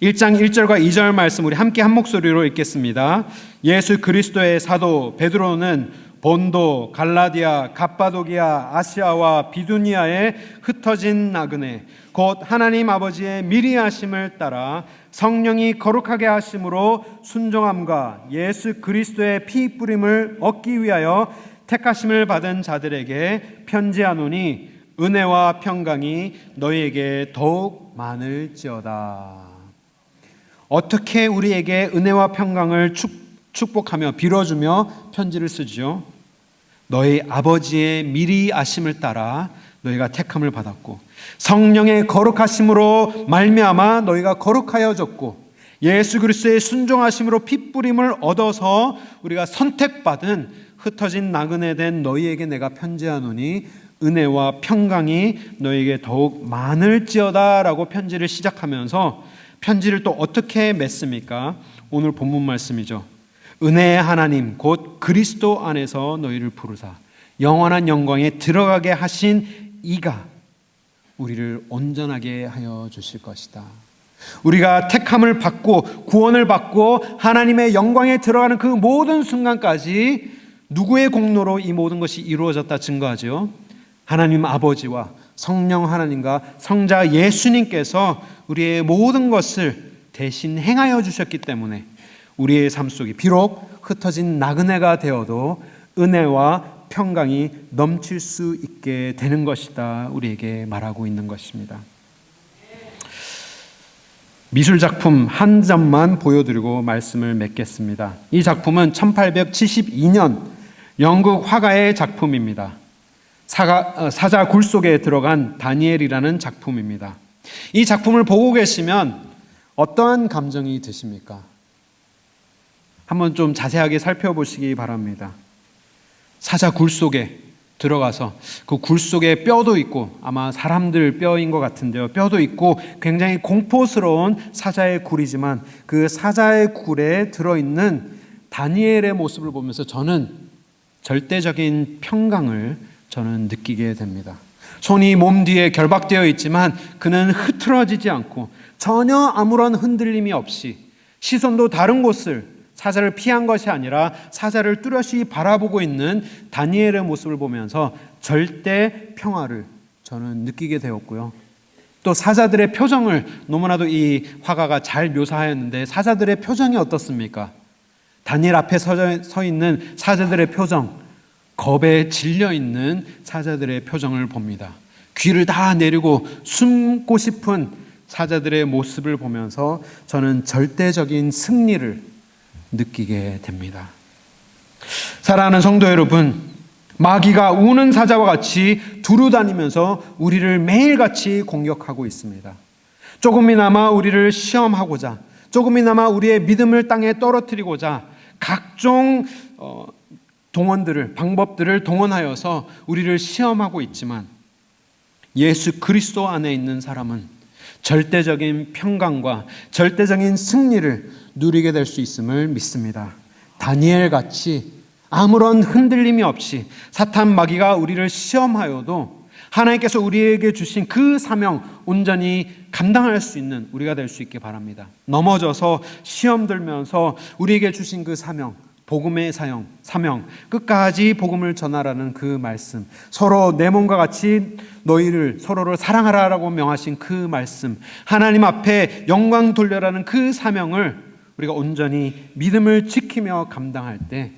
1장 1절과 2절 말씀 우리 함께 한 목소리로 읽겠습니다. 예수 그리스도의 사도 베드로는 본도, 갈라디아, 갑바도기아, 아시아와 비두니아에 흩어진 나그네 곧 하나님 아버지의 미리 하심을 따라 성령이 거룩하게 하심으로 순종함과 예수 그리스도의 피 뿌림을 얻기 위하여 택하심을 받은 자들에게 편지하노니 은혜와 평강이 너희에게 더욱 많을지어다. 어떻게 우리에게 은혜와 평강을 축복하며 빌어주며 편지를 쓰죠? 너희 아버지의 미리 아심을 따라 너희가 택함을 받았고 성령의 거룩하심으로 말미암아 너희가 거룩하여졌고 예수 그리스도의 순종하심으로 핏부림을 얻어서 우리가 선택받은 흩어진 나그네 된 너희에게 내가 편지하노니 은혜와 평강이 너희에게 더욱 많을지어다 라고 편지를 시작하면서 편지를 또 어떻게 맺습니까? 오늘 본문 말씀이죠. 은혜의 하나님 곧 그리스도 안에서 너희를 부르사 영원한 영광에 들어가게 하신 이가 우리를 온전하게 하여 주실 것이다. 우리가 택함을 받고 구원을 받고 하나님의 영광에 들어가는 그 모든 순간까지 누구의 공로로 이 모든 것이 이루어졌다 증거하죠? 하나님 아버지와 성령 하나님과 성자 예수님께서 우리의 모든 것을 대신 행하여 주셨기 때문에 우리의 삶 속에 비록 흩어진 나그네가 되어도 은혜와 평강이 넘칠 수 있게 되는 것이다 우리에게 말하고 있는 것입니다. 미술 작품 한 점만 보여드리고 말씀을 맺겠습니다. 이 작품은 1872년 영국 화가의 작품입니다. 사자 굴 속에 들어간 다니엘이라는 작품입니다. 이 작품을 보고 계시면 어떠한 감정이 드십니까? 한번 좀 자세하게 살펴보시기 바랍니다. 사자 굴 속에 들어가서 그 굴 속에 뼈도 있고 아마 사람들 뼈인 것 같은데요. 뼈도 있고 굉장히 공포스러운 사자의 굴이지만 그 사자의 굴에 들어있는 다니엘의 모습을 보면서 저는 절대적인 평강을 저는 느끼게 됩니다. 손이 몸 뒤에 결박되어 있지만 그는 흐트러지지 않고 전혀 아무런 흔들림이 없이 시선도 다른 곳을 사자를 피한 것이 아니라 사자를 뚜렷이 바라보고 있는 다니엘의 모습을 보면서 절대 평화를 저는 느끼게 되었고요. 또 사자들의 표정을 너무나도 이 화가가 잘 묘사하였는데 사자들의 표정이 어떻습니까? 다니엘 앞에 서 있는 사자들의 표정, 겁에 질려 있는 사자들의 표정을 봅니다. 귀를 다 내리고 숨고 싶은 사자들의 모습을 보면서 저는 절대적인 승리를 느끼게 됩니다. 사랑하는 성도 여러분, 마귀가 우는 사자와 같이 두루다니면서 우리를 매일같이 공격하고 있습니다. 조금이나마 우리를 시험하고자, 조금이나마 우리의 믿음을 땅에 떨어뜨리고자 각종 방법들을 동원하여서 우리를 시험하고 있지만 예수 그리스도 안에 있는 사람은 절대적인 평강과 절대적인 승리를 누리게 될 수 있음을 믿습니다. 다니엘같이 아무런 흔들림이 없이 사탄 마귀가 우리를 시험하여도 하나님께서 우리에게 주신 그 사명 온전히 감당할 수 있는 우리가 될 수 있게 바랍니다. 넘어져서 시험 들면서 우리에게 주신 그 사명, 복음의 사명, 끝까지 복음을 전하라는 그 말씀, 서로 내 몸과 같이 너희를 서로를 사랑하라라고 명하신 그 말씀, 하나님 앞에 영광 돌려라는 그 사명을 우리가 온전히 믿음을 지키며 감당할 때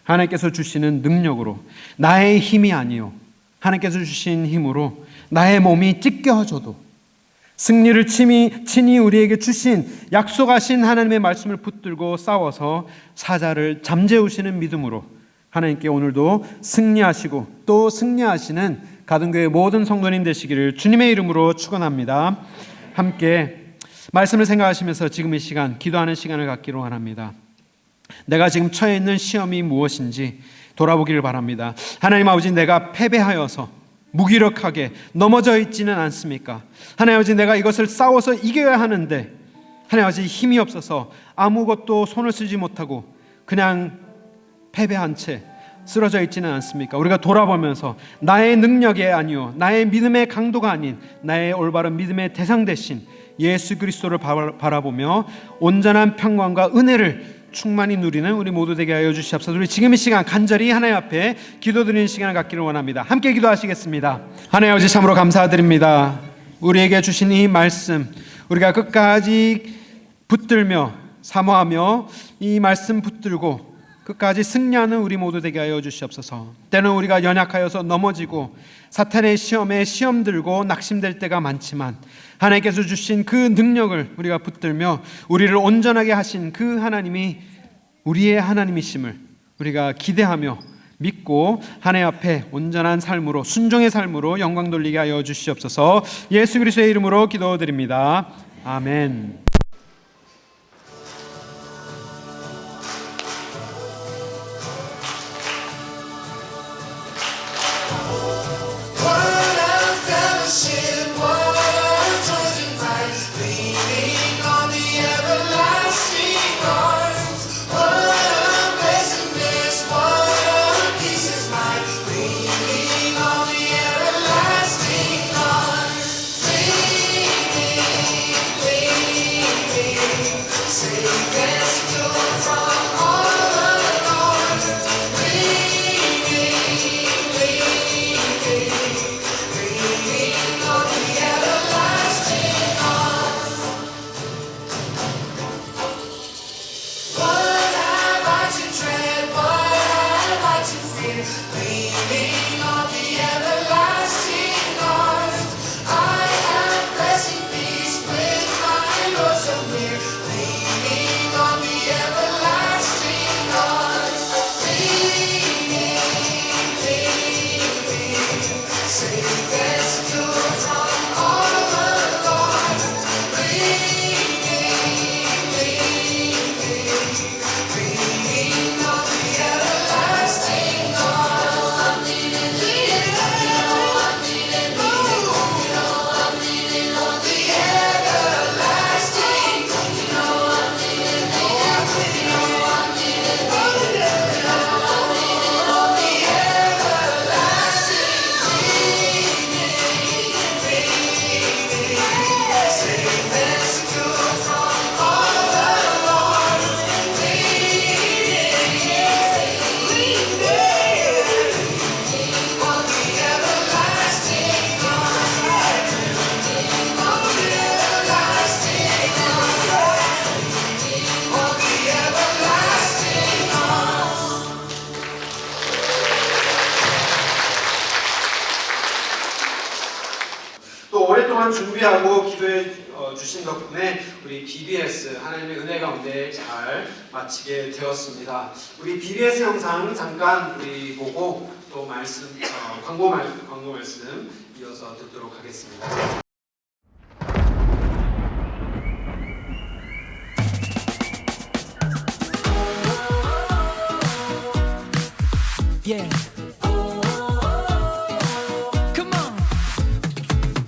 하나님께서 주시는 능력으로, 나의 힘이 아니요 하나님께서 주신 힘으로 나의 몸이 찢겨져도 승리를 친히 우리에게 주신 약속하신 하나님의 말씀을 붙들고 싸워서 사자를 잠재우시는 믿음으로 하나님께 오늘도 승리하시고 또 승리하시는 가든교회 모든 성도님 되시기를 주님의 이름으로 축원합니다. 함께 말씀을 생각하시면서 지금 이 시간 기도하는 시간을 갖기로 원합니다. 내가 지금 처해 있는 시험이 무엇인지 돌아보기를 바랍니다. 하나님 아버지, 내가 패배하여서 무기력하게 넘어져 있지는 않습니까? 하나님 아버지, 내가 이것을 싸워서 이겨야 하는데 하나님 아버지 힘이 없어서 아무것도 손을 쓰지 못하고 그냥 패배한 채 쓰러져 있지는 않습니까? 우리가 돌아보면서 나의 능력이 아니요 나의 믿음의 강도가 아닌 나의 올바른 믿음의 대상 대신 예수 그리스도를 바라보며 온전한 평강과 은혜를 충만히 누리는 우리 모두 되게 하여 주시옵소서. 우리 지금 이 시간 간절히 하나님 앞에 기도드리는 시간을 갖기를 원합니다. 함께 기도하시겠습니다. 하나님 아버지, 참으로 감사드립니다. 우리에게 주신 이 말씀 우리가 끝까지 붙들며 사모하며 이 말씀 붙들고 끝까지 승리하는 우리 모두 되게 하여 주시옵소서. 때는 우리가 연약하여서 넘어지고 사탄의 시험에 시험 들고 낙심될 때가 많지만 하나님께서 주신 그 능력을 우리가 붙들며 우리를 온전하게 하신 그 하나님이 우리의 하나님이심을 우리가 기대하며 믿고 하나님 앞에 온전한 삶으로 순종의 삶으로 영광 돌리게 하여 주시옵소서. 예수 그리스도의 이름으로 기도드립니다. 아멘. 또 오랫동안 준비하고 기도해 주신 덕분에 우리 BBS 하나님의 은혜 가운데 잘 마치게 되었습니다. 우리 BBS 영상 잠깐 우리 보고 또 말씀 광고 말씀 이어서 듣도록 하겠습니다. Yeah. Come on.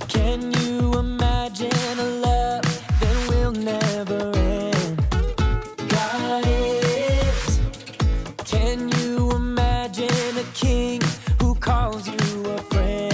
Can you imagine a love that will never end? God is. Can you imagine a king who calls you a friend?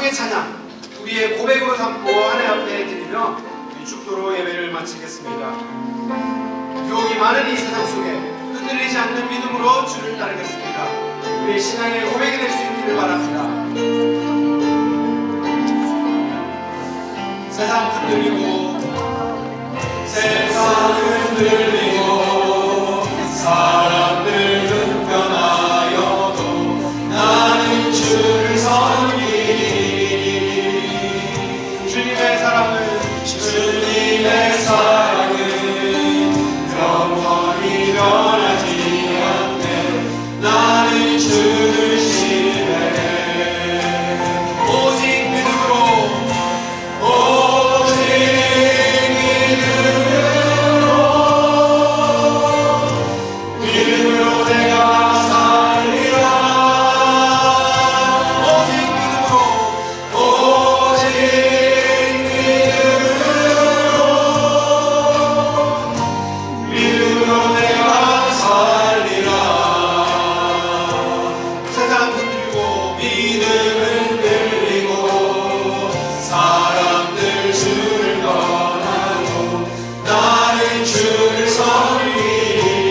감성의 찬양, 우리의 고백으로 담고 하나님 앞에 드리며 이 축도로 예배를 마치겠습니다. 유혹이 많은 이 세상 속에 흔들리지 않는 믿음으로 주를 따르겠습니다. 우리의 신앙의 고백이 될 수 있기를 바랍니다. 세상 흔들리고 사람들은 변하여도 나는 주를 섬기리. 주님의 사랑은 영원히 변하지 않네. 나는 주를 신뢰해. 오직 믿음으로 내가 살리라. 오직 믿음으로 내가 살리라. 세상 흔들리고 믿음은 흔들리고 사람들 주를 떠나고 나는 주를 섬기리.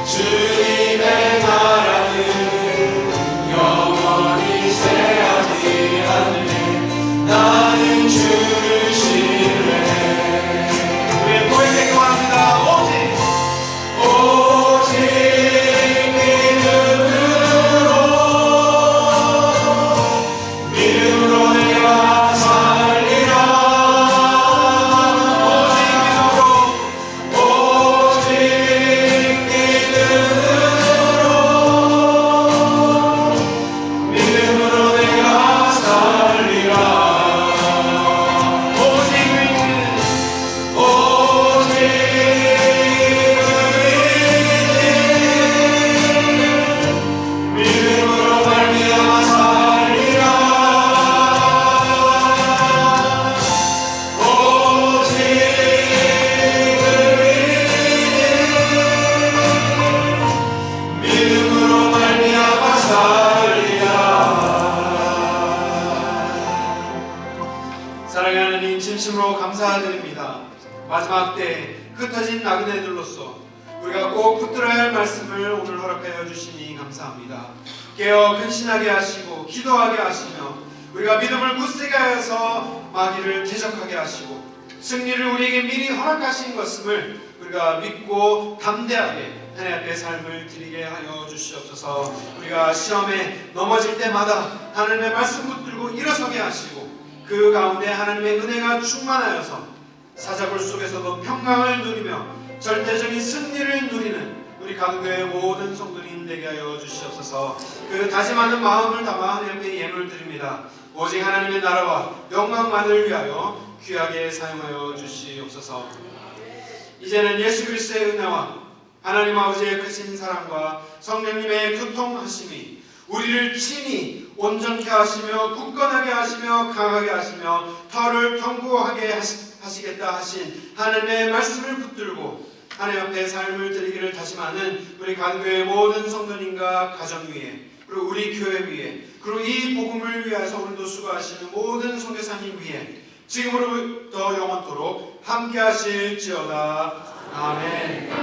주님의 나라는 영원히 새하지 않네. 나는 주를 신뢰해. 우리의 고백에 기원합니다. 오직 믿음으로 내가 살리라. 사랑하는 하나님, 진심으로 감사드립니다. 마지막 때 흩어진 나그네들로서 우리가 꼭 붙들어야 할 말씀을 오늘 허락하여 주시니 감사합니다. 깨어 근신하게 하시고 기도하게 하시며 우리가 믿음을 굳세게 하여서 마귀를 대적하게 하시고 승리를 우리에게 미리 허락하신 것임을 우리가 믿고 담대하게 하나님 앞에 삶을 드리게 하여 주시옵소서. 우리가 시험에 넘어질 때마다 하나님의 말씀 붙들고 일어서게 하시고 그 가운데 하나님의 은혜가 충만하여서 사자굴 속에서도 평강을 누리며 절대적인 승리를 누리는 우리 강교회 모든 성도님 되게 하여 주시옵소서. 그 다짐하는 마음을 담아 하나님 앞에 예물을 드립니다. 오직 하나님의 나라와 영광만을 위하여 귀하게 사용하여 주시옵소서. 이제는 예수 그리스도의 은혜와 하나님 아버지의 크신 사랑과 성령님의 교통하심이 우리를 친히 온전케 하시며 굳건하게 하시며 강하게 하시며 터를 견고하게 하시겠다 하신 하나님의 말씀을 붙들고 하나님 앞에 삶을 드리기를 다짐하는 우리 강교회 모든 성도님과 가정 위에 그리고 우리 교회 위에 그리고 이 복음을 위해서 오늘도 수고하시는 모든 선교사님 위에 지금으로부터 영원토록 함께 하실지어다. 아멘.